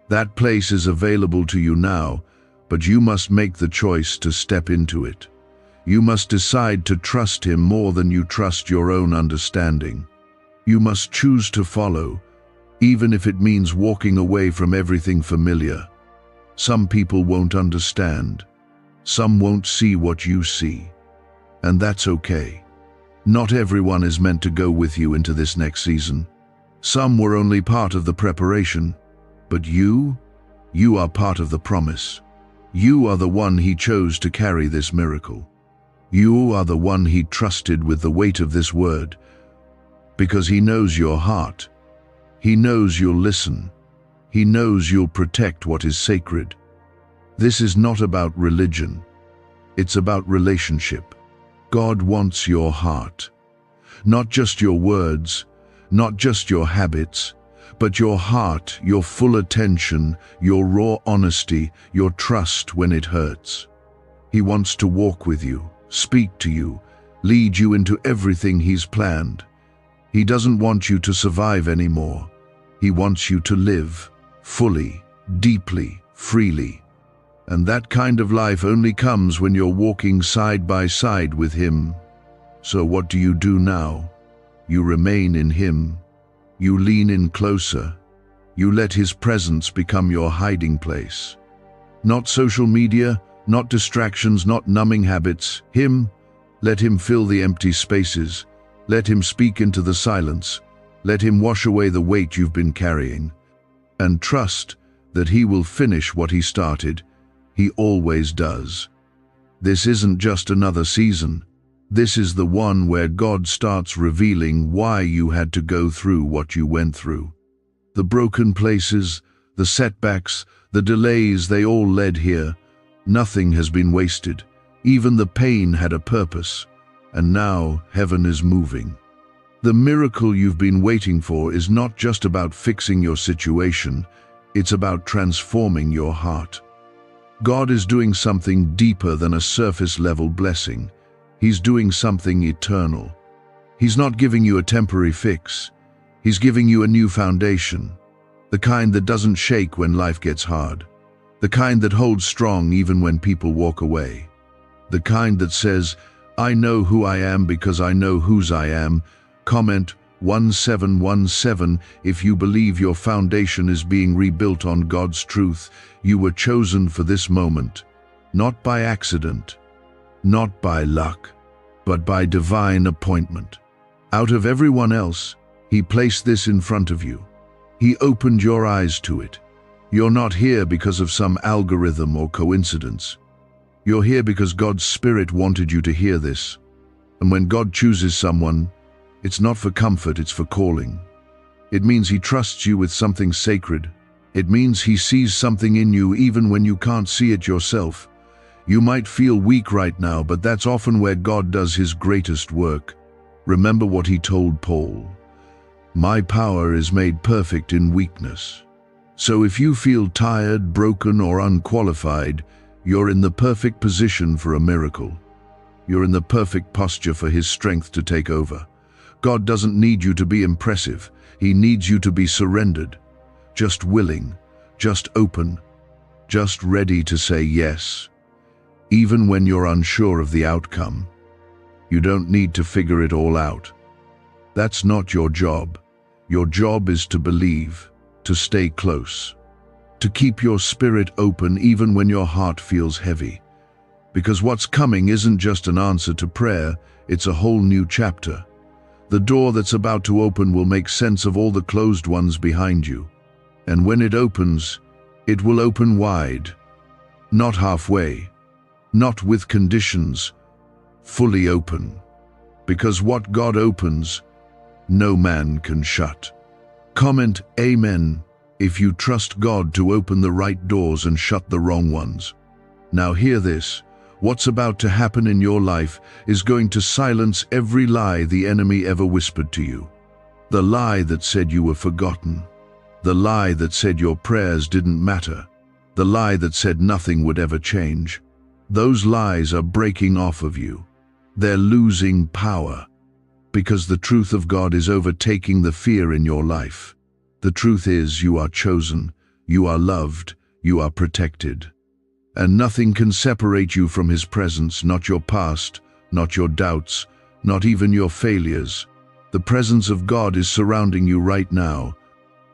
That place is available to you now, but you must make the choice to step into it. You must decide to trust Him more than you trust your own understanding. You must choose to follow, even if it means walking away from everything familiar. Some people won't understand. Some won't see what you see. And that's okay. Not everyone is meant to go with you into this next season. Some were only part of the preparation. But you are part of the promise. You are the one He chose to carry this miracle. You are the one He trusted with the weight of this word, because He knows your heart. He knows you'll listen. He knows you'll protect what is sacred. This is not about religion. It's about relationship. God wants your heart. Not just your words, not just your habits, but your heart, your full attention, your raw honesty, your trust when it hurts. He wants to walk with you, speak to you, lead you into everything He's planned. He doesn't want you to survive anymore. He wants you to live, fully, deeply, freely. And that kind of life only comes when you're walking side by side with Him. So what do you do now? You remain in Him. You lean in closer. You let His presence become your hiding place. Not social media, not distractions, not numbing habits. Him. Let Him fill the empty spaces. Let Him speak into the silence. Let Him wash away the weight you've been carrying. And trust that He will finish what He started. He always does. This isn't just another season. This is the one where God starts revealing why you had to go through what you went through. The broken places, the setbacks, the delays, they all led here. Nothing has been wasted. Even the pain had a purpose. And now heaven is moving. The miracle you've been waiting for is not just about fixing your situation. It's about transforming your heart. God is doing something deeper than a surface-level blessing. He's doing something eternal. He's not giving you a temporary fix. He's giving you a new foundation. The kind that doesn't shake when life gets hard. The kind that holds strong even when people walk away. The kind that says, I know who I am because I know whose I am. Comment 1717 if you believe your foundation is being rebuilt on God's truth. You were chosen for this moment, not by accident, not by luck, but by divine appointment. Out of everyone else, He placed this in front of you. He opened your eyes to it. You're not here because of some algorithm or coincidence. You're here because God's Spirit wanted you to hear this. And when God chooses someone, it's not for comfort, it's for calling. It means He trusts you with something sacred. It means He sees something in you even when you can't see it yourself. You might feel weak right now, but that's often where God does His greatest work. Remember what He told Paul. My power is made perfect in weakness. So if you feel tired, broken, or unqualified, you're in the perfect position for a miracle. You're in the perfect posture for His strength to take over. God doesn't need you to be impressive. He needs you to be surrendered. Just willing, just open, just ready to say yes. Even when you're unsure of the outcome. You don't need to figure it all out. That's not your job. Your job is to believe, to stay close, to keep your spirit open even when your heart feels heavy. Because what's coming isn't just an answer to prayer, it's a whole new chapter. The door that's about to open will make sense of all the closed ones behind you. And when it opens, it will open wide, not halfway, not with conditions, fully open. Because what God opens, no man can shut. Comment Amen if you trust God to open the right doors and shut the wrong ones. Now hear this. What's about to happen in your life is going to silence every lie the enemy ever whispered to you. The lie that said you were forgotten. The lie that said your prayers didn't matter. The lie that said nothing would ever change. Those lies are breaking off of you. They're losing power. Because the truth of God is overtaking the fear in your life. The truth is you are chosen, you are loved, you are protected. And nothing can separate you from His presence, not your past, not your doubts, not even your failures. The presence of God is surrounding you right now.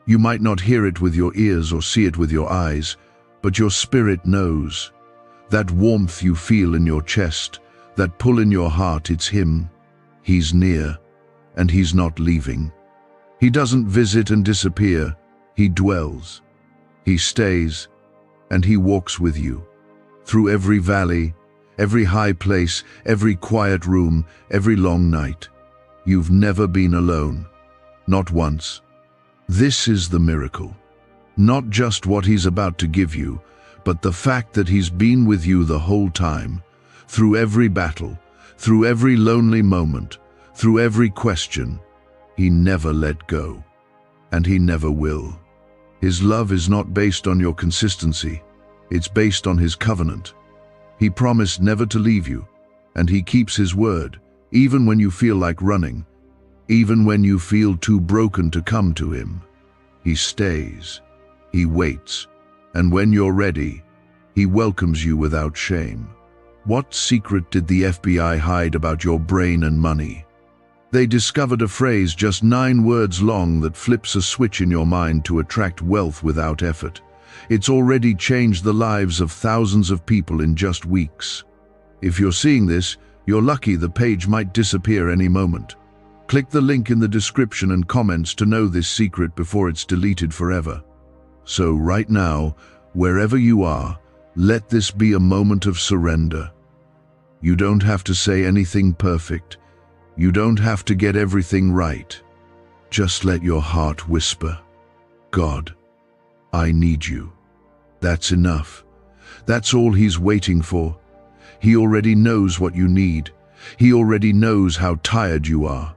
You might not hear it with your ears or see it with your eyes, but your spirit knows. That warmth you feel in your chest, that pull in your heart, it's Him. He's near, and He's not leaving. He doesn't visit and disappear. He dwells. He stays, and He walks with you. Through every valley, every high place, every quiet room, every long night. You've never been alone. Not once. This is the miracle. Not just what He's about to give you, but the fact that He's been with you the whole time. Through every battle, through every lonely moment, through every question. He never let go. And He never will. His love is not based on your consistency. It's based on His covenant. He promised never to leave you, and He keeps His word, even when you feel like running, even when you feel too broken to come to Him. He stays. He waits. And when you're ready, He welcomes you without shame. What secret did the FBI hide about your brain and money? They discovered a phrase just 9 words long that flips a switch in your mind to attract wealth without effort. It's already changed the lives of thousands of people in just weeks. If you're seeing this, you're lucky. The page might disappear any moment. Click the link in the description and comments to know this secret before it's deleted forever. So right now, wherever you are, let this be a moment of surrender. You don't have to say anything perfect. You don't have to get everything right. Just let your heart whisper, God, I need you. That's enough. That's all He's waiting for. He already knows what you need. He already knows how tired you are.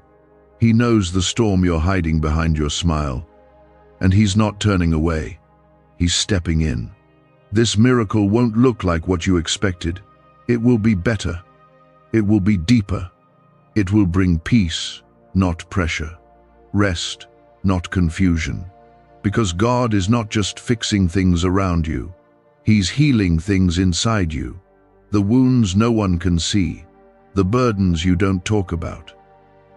He knows the storm you're hiding behind your smile. And He's not turning away. He's stepping in. This miracle won't look like what you expected. It will be better. It will be deeper. It will bring peace, not pressure. Rest, not confusion. Because God is not just fixing things around you. He's healing things inside you. The wounds no one can see. The burdens you don't talk about.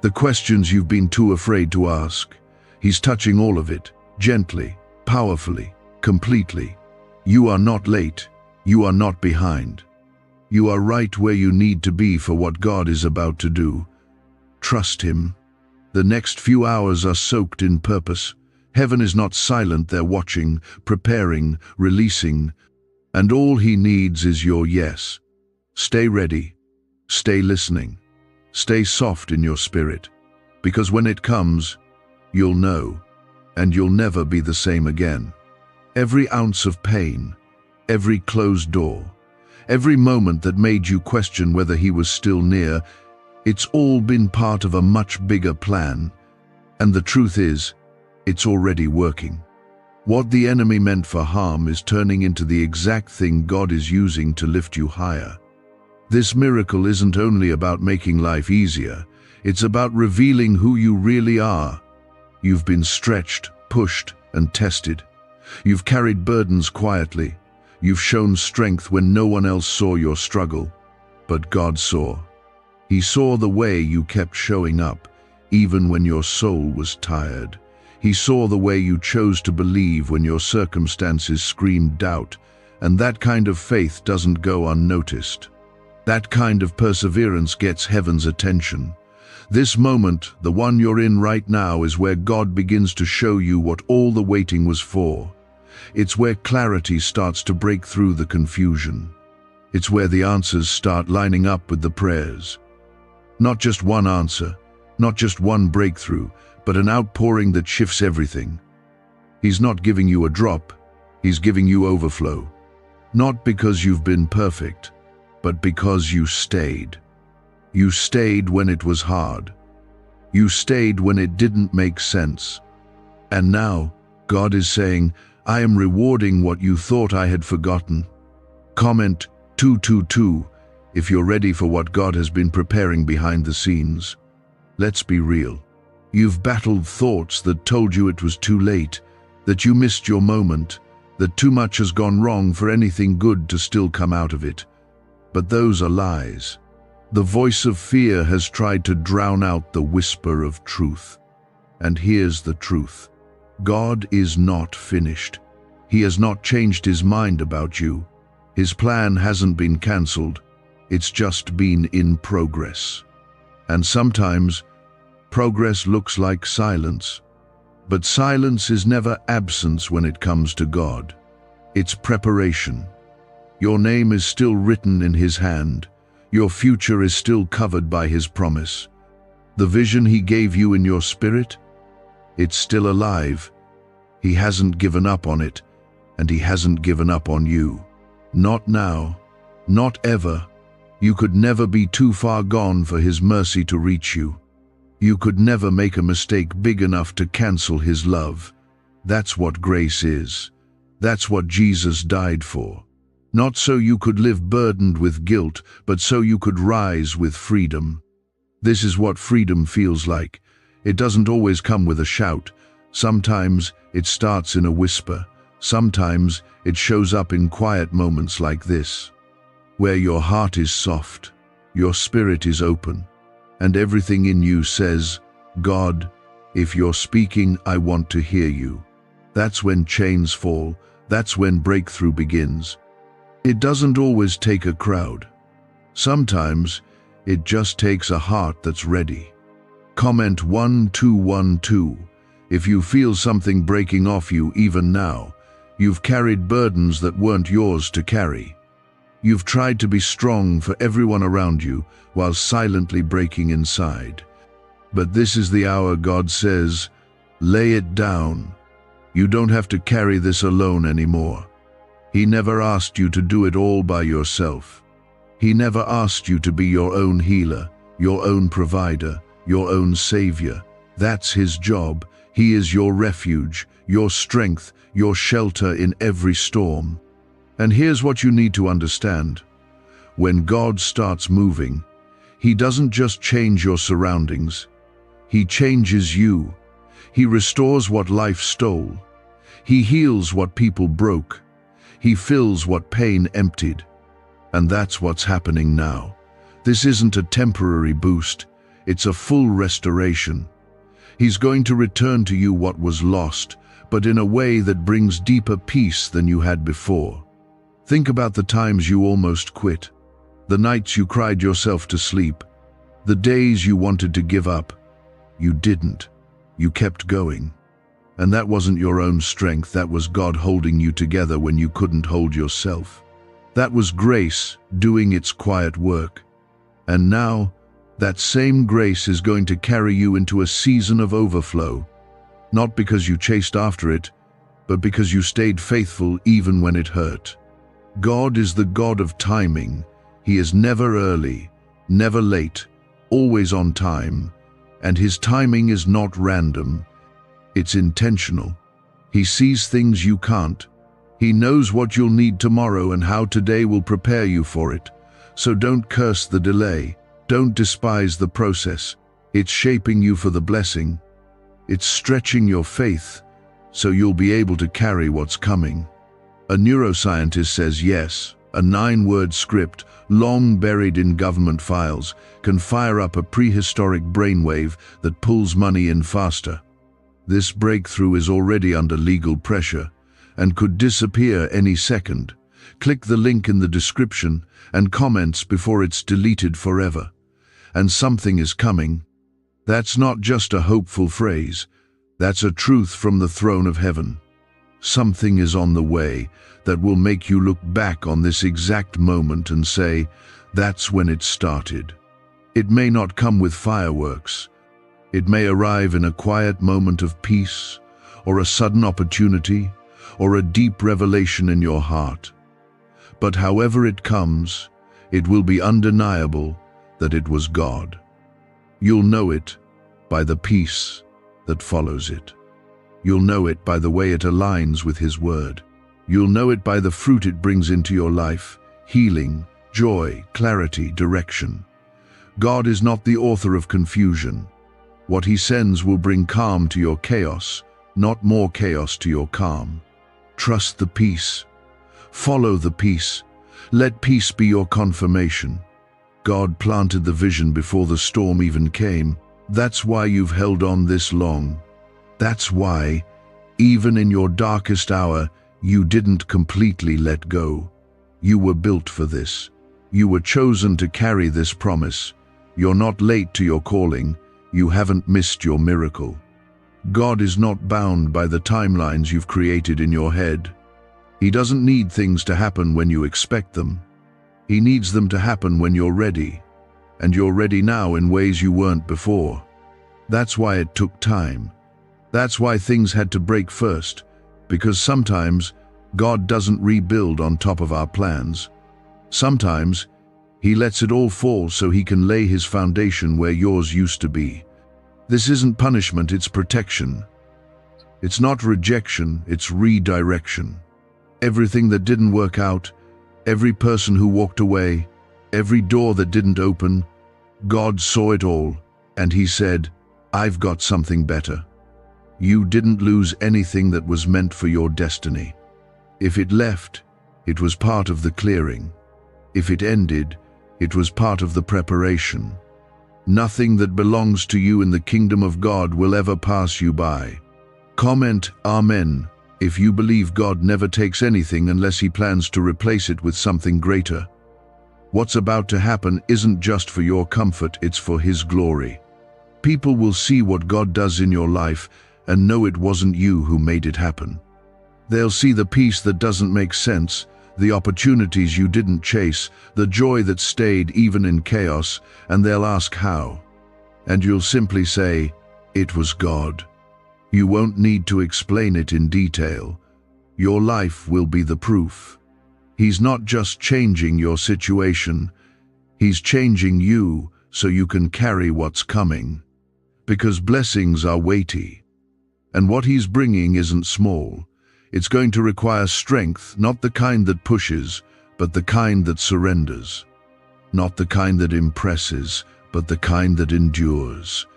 The questions you've been too afraid to ask. He's touching all of it, gently, powerfully, completely. You are not late. You are not behind. You are right where you need to be for what God is about to do. Trust Him. The next few hours are soaked in purpose. Heaven is not silent. They're watching, preparing, releasing. And all He needs is your yes. Stay ready. Stay listening. Stay soft in your spirit. Because when it comes, you'll know. And you'll never be the same again. Every ounce of pain, every closed door, every moment that made you question whether He was still near, it's all been part of a much bigger plan. And the truth is, it's already working. What the enemy meant for harm is turning into the exact thing God is using to lift you higher. This miracle isn't only about making life easier, it's about revealing who you really are. You've been stretched, pushed, and tested. You've carried burdens quietly. You've shown strength when no one else saw your struggle. But God saw. He saw the way you kept showing up, even when your soul was tired. He saw the way you chose to believe when your circumstances screamed doubt, and that kind of faith doesn't go unnoticed. That kind of perseverance gets heaven's attention. This moment, the one you're in right now, is where God begins to show you what all the waiting was for. It's where clarity starts to break through the confusion. It's where the answers start lining up with the prayers. Not just one answer, not just one breakthrough, but an outpouring that shifts everything. He's not giving you a drop, he's giving you overflow. Not because you've been perfect, but because you stayed. You stayed when it was hard. You stayed when it didn't make sense. And now, God is saying, I am rewarding what you thought I had forgotten. Comment 222 if you're ready for what God has been preparing behind the scenes. Let's be real. You've battled thoughts that told you it was too late, that you missed your moment, that too much has gone wrong for anything good to still come out of it. But those are lies. The voice of fear has tried to drown out the whisper of truth. And here's the truth. God is not finished. He has not changed his mind about you. His plan hasn't been cancelled. It's just been in progress. And sometimes, progress looks like silence. But silence is never absence when it comes to God. It's preparation. Your name is still written in his hand. Your future is still covered by his promise. The vision he gave you in your spirit, it's still alive. He hasn't given up on it, and he hasn't given up on you. Not now, not ever. You could never be too far gone for his mercy to reach you. You could never make a mistake big enough to cancel his love. That's what grace is. That's what Jesus died for. Not so you could live burdened with guilt, but so you could rise with freedom. This is what freedom feels like. It doesn't always come with a shout. Sometimes it starts in a whisper. Sometimes it shows up in quiet moments like this, where your heart is soft, your spirit is open, and everything in you says, God, if you're speaking, I want to hear you. That's when chains fall. That's when breakthrough begins. It doesn't always take a crowd. Sometimes it just takes a heart that's ready. Comment 1212 if you feel something breaking off you even now. You've carried burdens that weren't yours to carry. You've tried to be strong for everyone around you while silently breaking inside. But this is the hour God says, lay it down. You don't have to carry this alone anymore. He never asked you to do it all by yourself. He never asked you to be your own healer, your own provider, your own savior. That's his job. He is your refuge, your strength, your shelter in every storm. And here's what you need to understand. When God starts moving, he doesn't just change your surroundings. He changes you. He restores what life stole. He heals what people broke. He fills what pain emptied. And that's what's happening now. This isn't a temporary boost. It's a full restoration. He's going to return to you what was lost, but in a way that brings deeper peace than you had before. Think about the times you almost quit, the nights you cried yourself to sleep, the days you wanted to give up. You didn't. You kept going. And that wasn't your own strength, that was God holding you together when you couldn't hold yourself. That was grace doing its quiet work. And now, that same grace is going to carry you into a season of overflow, not because you chased after it, but because you stayed faithful even when it hurt. God is the God of timing. He is never early, never late, always on time, and his timing is not random. It's intentional. He sees things you can't. He knows what you'll need tomorrow and how today will prepare you for it. So don't curse the delay. Don't despise the process. It's shaping you for the blessing. It's stretching your faith so you'll be able to carry what's coming. A neuroscientist says yes, a 9-word script, long buried in government files, can fire up a prehistoric brainwave that pulls money in faster. This breakthrough is already under legal pressure and could disappear any second. Click the link in the description and comments before it's deleted forever. And something is coming. That's not just a hopeful phrase. That's a truth from the throne of heaven. Something is on the way that will make you look back on this exact moment and say, that's when it started. It may not come with fireworks. It may arrive in a quiet moment of peace, or a sudden opportunity, or a deep revelation in your heart. But however it comes, it will be undeniable that it was God. You'll know it by the peace that follows it. You'll know it by the way it aligns with His word. You'll know it by the fruit it brings into your life: healing, joy, clarity, direction. God is not the author of confusion. What He sends will bring calm to your chaos, not more chaos to your calm. Trust the peace. Follow the peace. Let peace be your confirmation. God planted the vision before the storm even came. That's why you've held on this long. That's why, even in your darkest hour, you didn't completely let go. You were built for this. You were chosen to carry this promise. You're not late to your calling. You haven't missed your miracle. God is not bound by the timelines you've created in your head. He doesn't need things to happen when you expect them. He needs them to happen when you're ready. And you're ready now in ways you weren't before. That's why it took time. That's why things had to break first. Because sometimes God doesn't rebuild on top of our plans. Sometimes He lets it all fall so He can lay His foundation where yours used to be. This isn't punishment, it's protection. It's not rejection, it's redirection. Everything that didn't work out, every person who walked away, every door that didn't open, God saw it all, and He said, I've got something better. You didn't lose anything that was meant for your destiny. If it left, it was part of the clearing. If it ended, it was part of the preparation. Nothing that belongs to you in the kingdom of God will ever pass you by. Comment Amen if you believe God never takes anything unless He plans to replace it with something greater. What's about to happen isn't just for your comfort, it's for His glory. People will see what God does in your life and know it wasn't you who made it happen. They'll see the peace that doesn't make sense, the opportunities you didn't chase, the joy that stayed even in chaos, and they'll ask how. And you'll simply say, it was God. You won't need to explain it in detail. Your life will be the proof. He's not just changing your situation, He's changing you so you can carry what's coming. Because blessings are weighty. And what He's bringing isn't small. It's going to require strength, not the kind that pushes, but the kind that surrenders. Not the kind that impresses, but the kind that endures.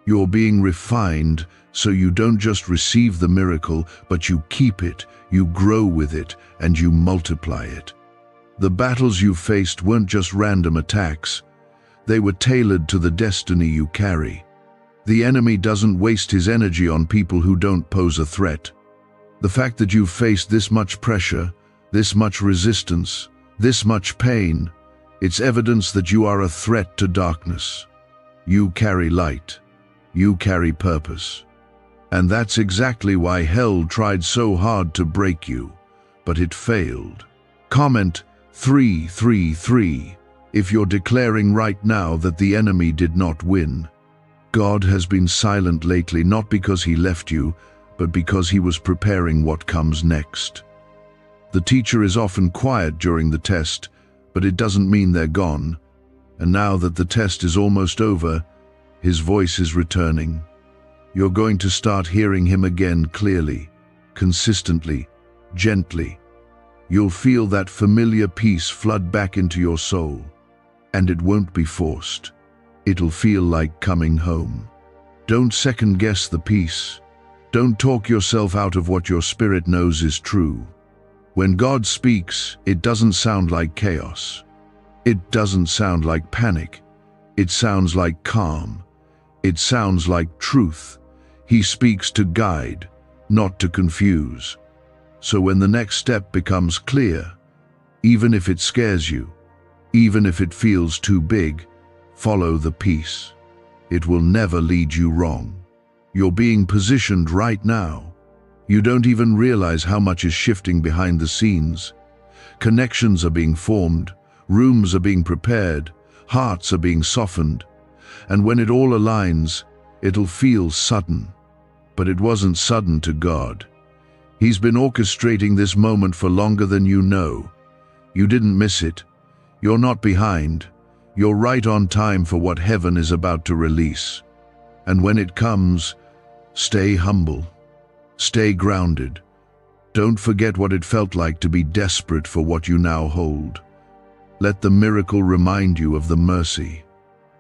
You're being refined so you don't just receive the miracle, but you keep it, you grow with it, and you multiply it. The battles you faced weren't just random attacks. They were tailored to the destiny you carry. The enemy doesn't waste his energy on people who don't pose a threat. The fact that you've faced this much pressure, this much resistance, this much pain, it's evidence that you are a threat to darkness. You carry light. You carry purpose. And that's exactly why hell tried so hard to break you, but it failed. Comment 333 if you're declaring right now that the enemy did not win. God has been silent lately, not because He left you, but because He was preparing what comes next. The teacher is often quiet during the test, but it doesn't mean they're gone. And now that the test is almost over, His voice is returning. You're going to start hearing Him again clearly, consistently, gently. You'll feel that familiar peace flood back into your soul. And it won't be forced. It'll feel like coming home. Don't second-guess the peace. Don't talk yourself out of what your spirit knows is true. When God speaks, it doesn't sound like chaos. It doesn't sound like panic. It sounds like calm. It sounds like truth. He speaks to guide, not to confuse. So when the next step becomes clear, even if it scares you, even if it feels too big, follow the peace. It will never lead you wrong. You're being positioned right now. You don't even realize how much is shifting behind the scenes. Connections are being formed, rooms are being prepared, hearts are being softened. And when it all aligns, it'll feel sudden. But it wasn't sudden to God. He's been orchestrating this moment for longer than you know. You didn't miss it. You're not behind. You're right on time for what heaven is about to release. And when it comes, stay humble. Stay grounded. Don't forget what it felt like to be desperate for what you now hold. Let the miracle remind you of the mercy.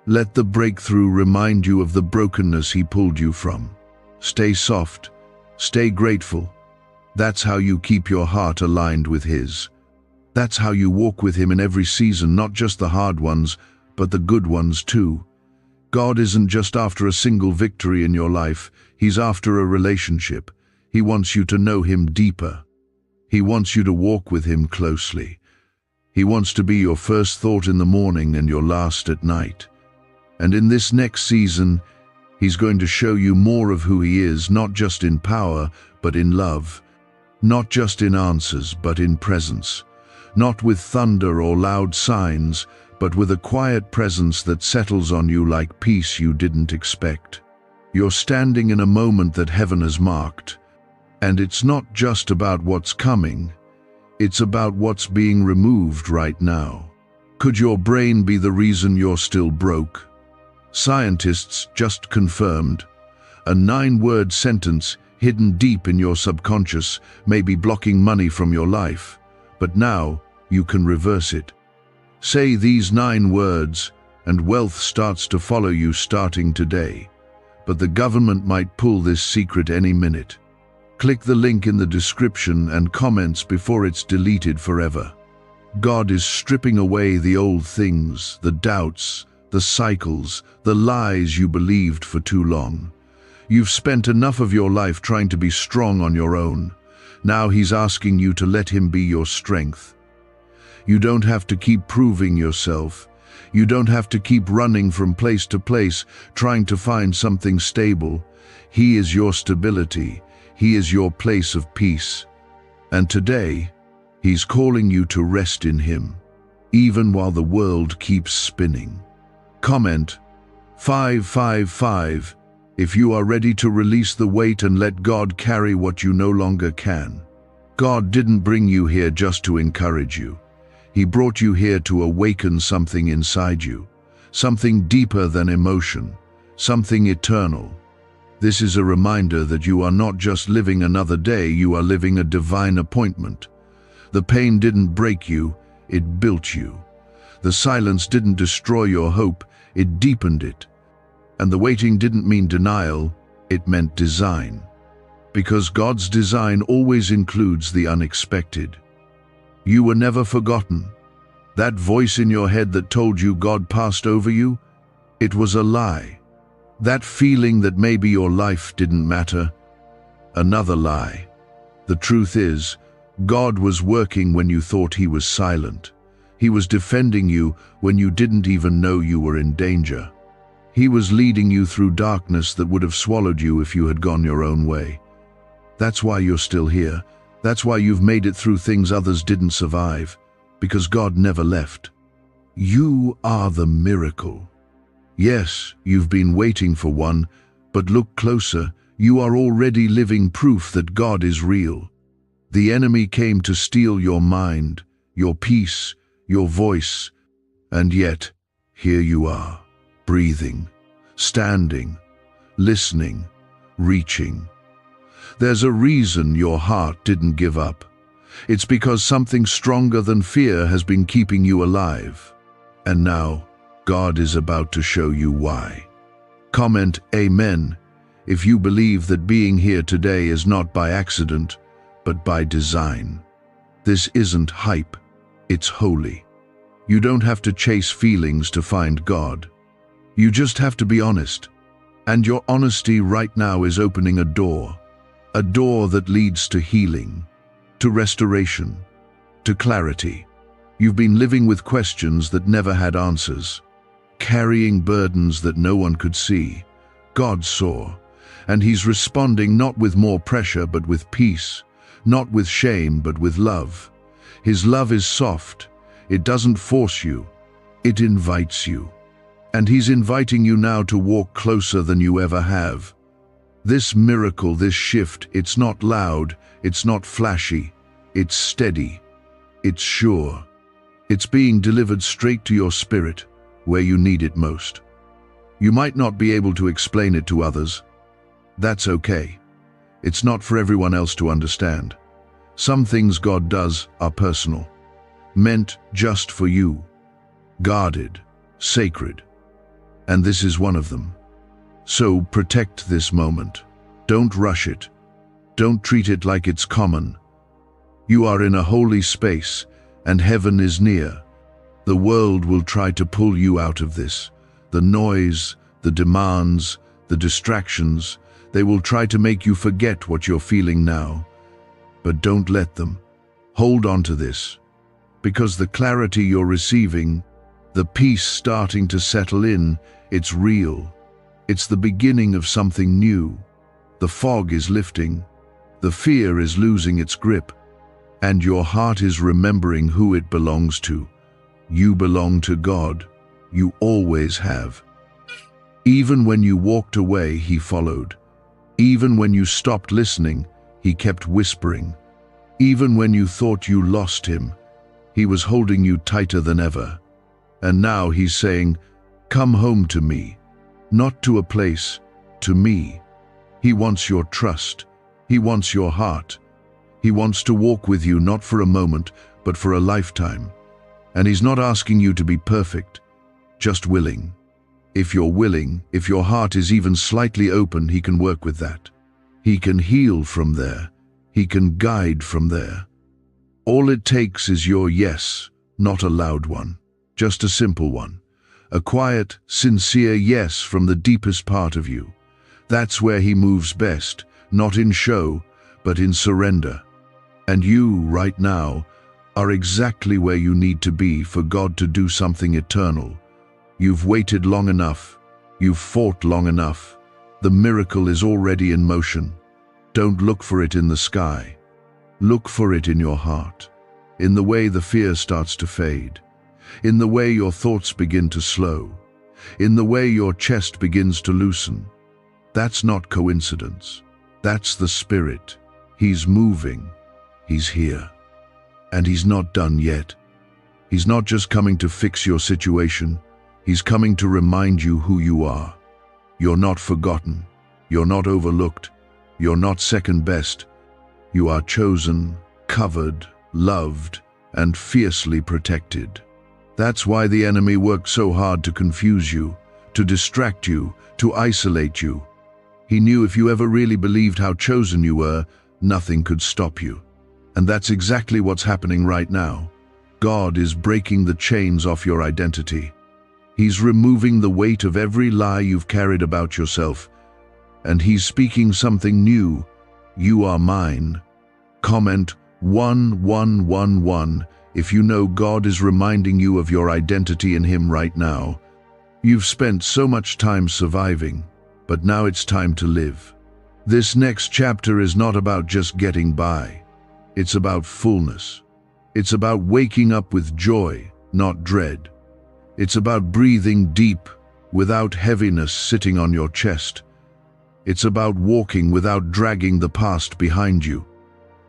Let the breakthrough remind you of the brokenness He pulled you from. Stay soft. Stay grateful. That's how you keep your heart aligned with His. That's how you walk with Him in every season, not just the hard ones, but the good ones too. God isn't just after a single victory in your life. He's after a relationship. He wants you to know Him deeper. He wants you to walk with Him closely. He wants to be your first thought in the morning and your last at night. And in this next season, He's going to show you more of who He is, not just in power, but in love. Not just in answers, but in presence. Not with thunder or loud signs, but with a quiet presence that settles on you like peace you didn't expect. You're standing in a moment that heaven has marked. And it's not just about what's coming. It's about what's being removed right now. Could your brain be the reason you're still broke? Scientists just confirmed. A 9-word sentence hidden deep in your subconscious may be blocking money from your life. But now, you can reverse it. Say these 9 words, and wealth starts to follow you starting today. But the government might pull this secret any minute. Click the link in the description and comments before it's deleted forever. God is stripping away the old things, the doubts, the cycles, the lies you believed for too long. You've spent enough of your life trying to be strong on your own. Now He's asking you to let Him be your strength. You don't have to keep proving yourself. You don't have to keep running from place to place, trying to find something stable. He is your stability. He is your place of peace. And today, He's calling you to rest in Him, even while the world keeps spinning. Comment 555 if you are ready to release the weight and let God carry what you no longer can. God didn't bring you here just to encourage you. He brought you here to awaken something inside you, something deeper than emotion, something eternal. This is a reminder that you are not just living another day, you are living a divine appointment. The pain didn't break you, it built you. The silence didn't destroy your hope, it deepened it. And the waiting didn't mean denial, it meant design. Because God's design always includes the unexpected. You were never forgotten. That voice in your head that told you God passed over you, it was a lie. That feeling that maybe your life didn't matter, another lie. The truth is, God was working when you thought He was silent. He was defending you when you didn't even know you were in danger. He was leading you through darkness that would have swallowed you if you had gone your own way. That's why you're still here. That's why you've made it through things others didn't survive. Because God never left. You are the miracle. Yes, you've been waiting for one, but look closer. You are already living proof that God is real. The enemy came to steal your mind, your peace, your voice, and yet, here you are. Breathing, standing, listening, reaching. There's a reason your heart didn't give up. It's because something stronger than fear has been keeping you alive. And now, God is about to show you why. Comment Amen if you believe that being here today is not by accident, but by design. This isn't hype, it's holy. You don't have to chase feelings to find God. You just have to be honest. And your honesty right now is opening a door that leads to healing, to restoration, to clarity. You've been living with questions that never had answers. carrying burdens that no one could see. God saw, and He's responding not with more pressure but with peace, not with shame but with love. His love is soft. It doesn't force you. It invites you. And He's inviting you now to walk closer than you ever have. This miracle, this shift, it's not loud, it's not flashy, it's steady, it's sure. It's being delivered straight to your spirit, where you need it most. You might not be able to explain it to others. That's okay. It's not for everyone else to understand. Some things God does are personal, meant just for you, guarded, sacred. And this is one of them. So protect this moment. Don't rush it. Don't treat it like it's common. You are in a holy space, and heaven is near. The world will try to pull you out of this. The noise, the demands, the distractions, they will try to make you forget what you're feeling now. But don't let them. Hold on to this. Because the clarity you're receiving, the peace starting to settle in, it's real. It's the beginning of something new. The fog is lifting. The fear is losing its grip. And your heart is remembering who it belongs to. You belong to God. You always have. Even when you walked away, He followed. Even when you stopped listening, He kept whispering. Even when you thought you lost Him, He was holding you tighter than ever. And now He's saying, "Come home to me." Not to a place, to me. He wants your trust. He wants your heart. He wants to walk with you not for a moment, but for a lifetime. And He's not asking you to be perfect, just willing. If you're willing, if your heart is even slightly open, He can work with that. He can heal from there. He can guide from there. All it takes is your yes, not a loud one, just a simple one. A quiet, sincere yes from the deepest part of you. That's where He moves best, not in show, but in surrender. And you, right now, are exactly where you need to be for God to do something eternal. You've waited long enough. You've fought long enough. The miracle is already in motion. Don't look for it in the sky. Look for it in your heart, in the way the fear starts to fade, in the way your thoughts begin to slow, in the way your chest begins to loosen. That's not coincidence. That's the Spirit. He's moving. He's here. And He's not done yet. He's not just coming to fix your situation. He's coming to remind you who you are. You're not forgotten. You're not overlooked. You're not second best. You are chosen, covered, loved, and fiercely protected. That's why the enemy worked so hard to confuse you, to distract you, to isolate you. He knew if you ever really believed how chosen you were, nothing could stop you. And that's exactly what's happening right now. God is breaking the chains off your identity. He's removing the weight of every lie you've carried about yourself. And He's speaking something new. You are mine. Comment 1111 if you know God is reminding you of your identity in Him right now. You've spent so much time surviving, but now it's time to live. This next chapter is not about just getting by. It's about fullness. It's about waking up with joy, not dread. It's about breathing deep, without heaviness sitting on your chest. It's about walking without dragging the past behind you.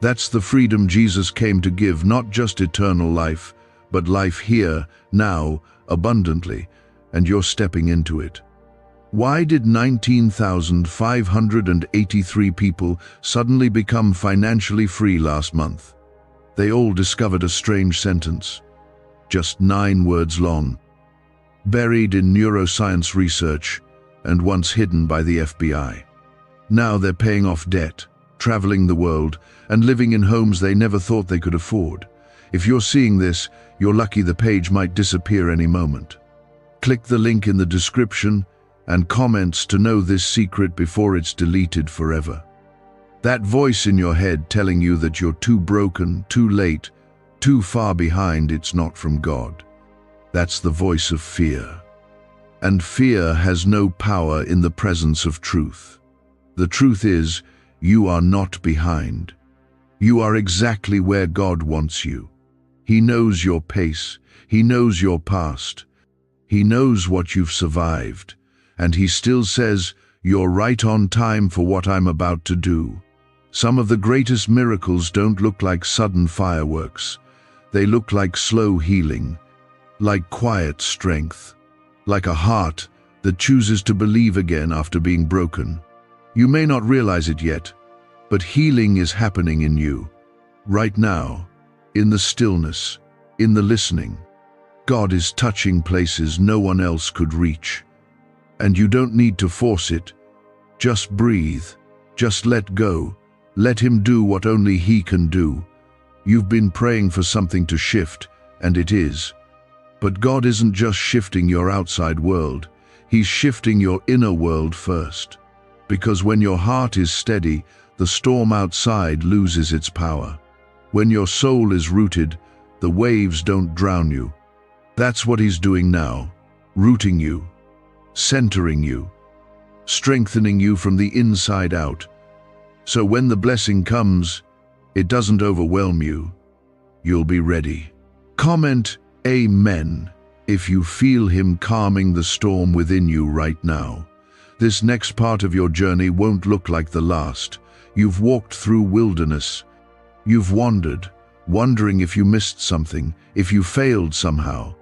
That's the freedom Jesus came to give, not just eternal life, but life here, now, abundantly, and you're stepping into it. Why did 19,583 people suddenly become financially free last month? They all discovered a strange sentence, just 9 words long, buried in neuroscience research and once hidden by the FBI. Now they're paying off debt, traveling the world, and living in homes they never thought they could afford. If you're seeing this, you're lucky. The page might disappear any moment. Click the link in the description and comments to know this secret before it's deleted forever. That voice in your head telling you that you're too broken, too late, too far behind, it's not from God. That's the voice of fear. And fear has no power in the presence of truth. The truth is, you are not behind. You are exactly where God wants you. He knows your pace. He knows your past. He knows what you've survived. And He still says, "You're right on time for what I'm about to do." Some of the greatest miracles don't look like sudden fireworks. They look like slow healing, like quiet strength, like a heart that chooses to believe again after being broken. You may not realize it yet, but healing is happening in you, right now, in the stillness, in the listening. God is touching places no one else could reach. And you don't need to force it. Just breathe. Just let go. Let Him do what only He can do. You've been praying for something to shift, and it is. But God isn't just shifting your outside world. He's shifting your inner world first. Because when your heart is steady, the storm outside loses its power. When your soul is rooted, the waves don't drown you. That's what He's doing now, rooting you, centering you, strengthening you from the inside out. So when the blessing comes, it doesn't overwhelm you. You'll be ready. Comment Amen if you feel Him calming the storm within you right now. This next part of your journey won't look like the last. You've walked through wilderness. You've wandered, wondering if you missed something, if you failed somehow.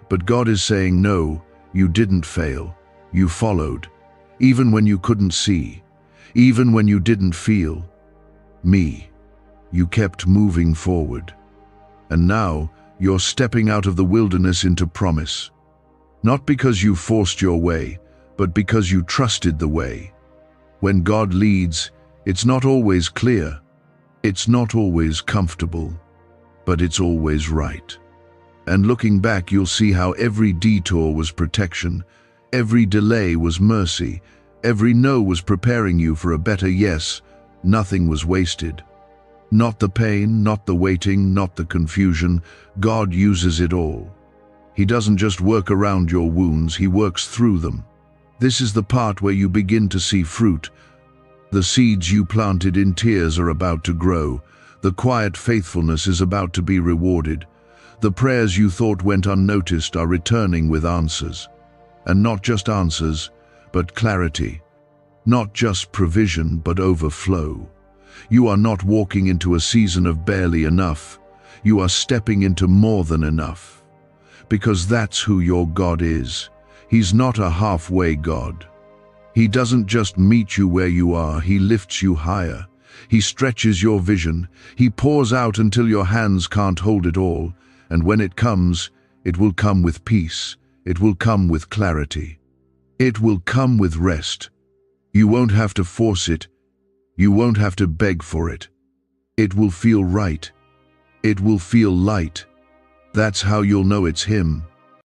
But God is saying, no, you didn't fail. You followed, even when you couldn't see, even when you didn't feel. Me. You kept moving forward. And now, you're stepping out of the wilderness into promise. Not because you forced your way, but because you trusted the way. When God leads, it's not always clear. It's not always comfortable, but it's always right. And looking back, you'll see how every detour was protection, every delay was mercy, every no was preparing you for a better yes. Nothing was wasted. Not the pain, not the waiting, not the confusion. God uses it all. He doesn't just work around your wounds, He works through them. This is the part where you begin to see fruit. The seeds you planted in tears are about to grow. The quiet faithfulness is about to be rewarded. The prayers you thought went unnoticed are returning with answers. And not just answers, but clarity. Not just provision, but overflow. You are not walking into a season of barely enough. You are stepping into more than enough. Because that's who your God is. He's not a halfway God. He doesn't just meet you where you are, He lifts you higher. He stretches your vision. He pours out until your hands can't hold it all. And when it comes, it will come with peace. It will come with clarity. It will come with rest. You won't have to force it. You won't have to beg for it. It will feel right. It will feel light. That's how you'll know it's Him.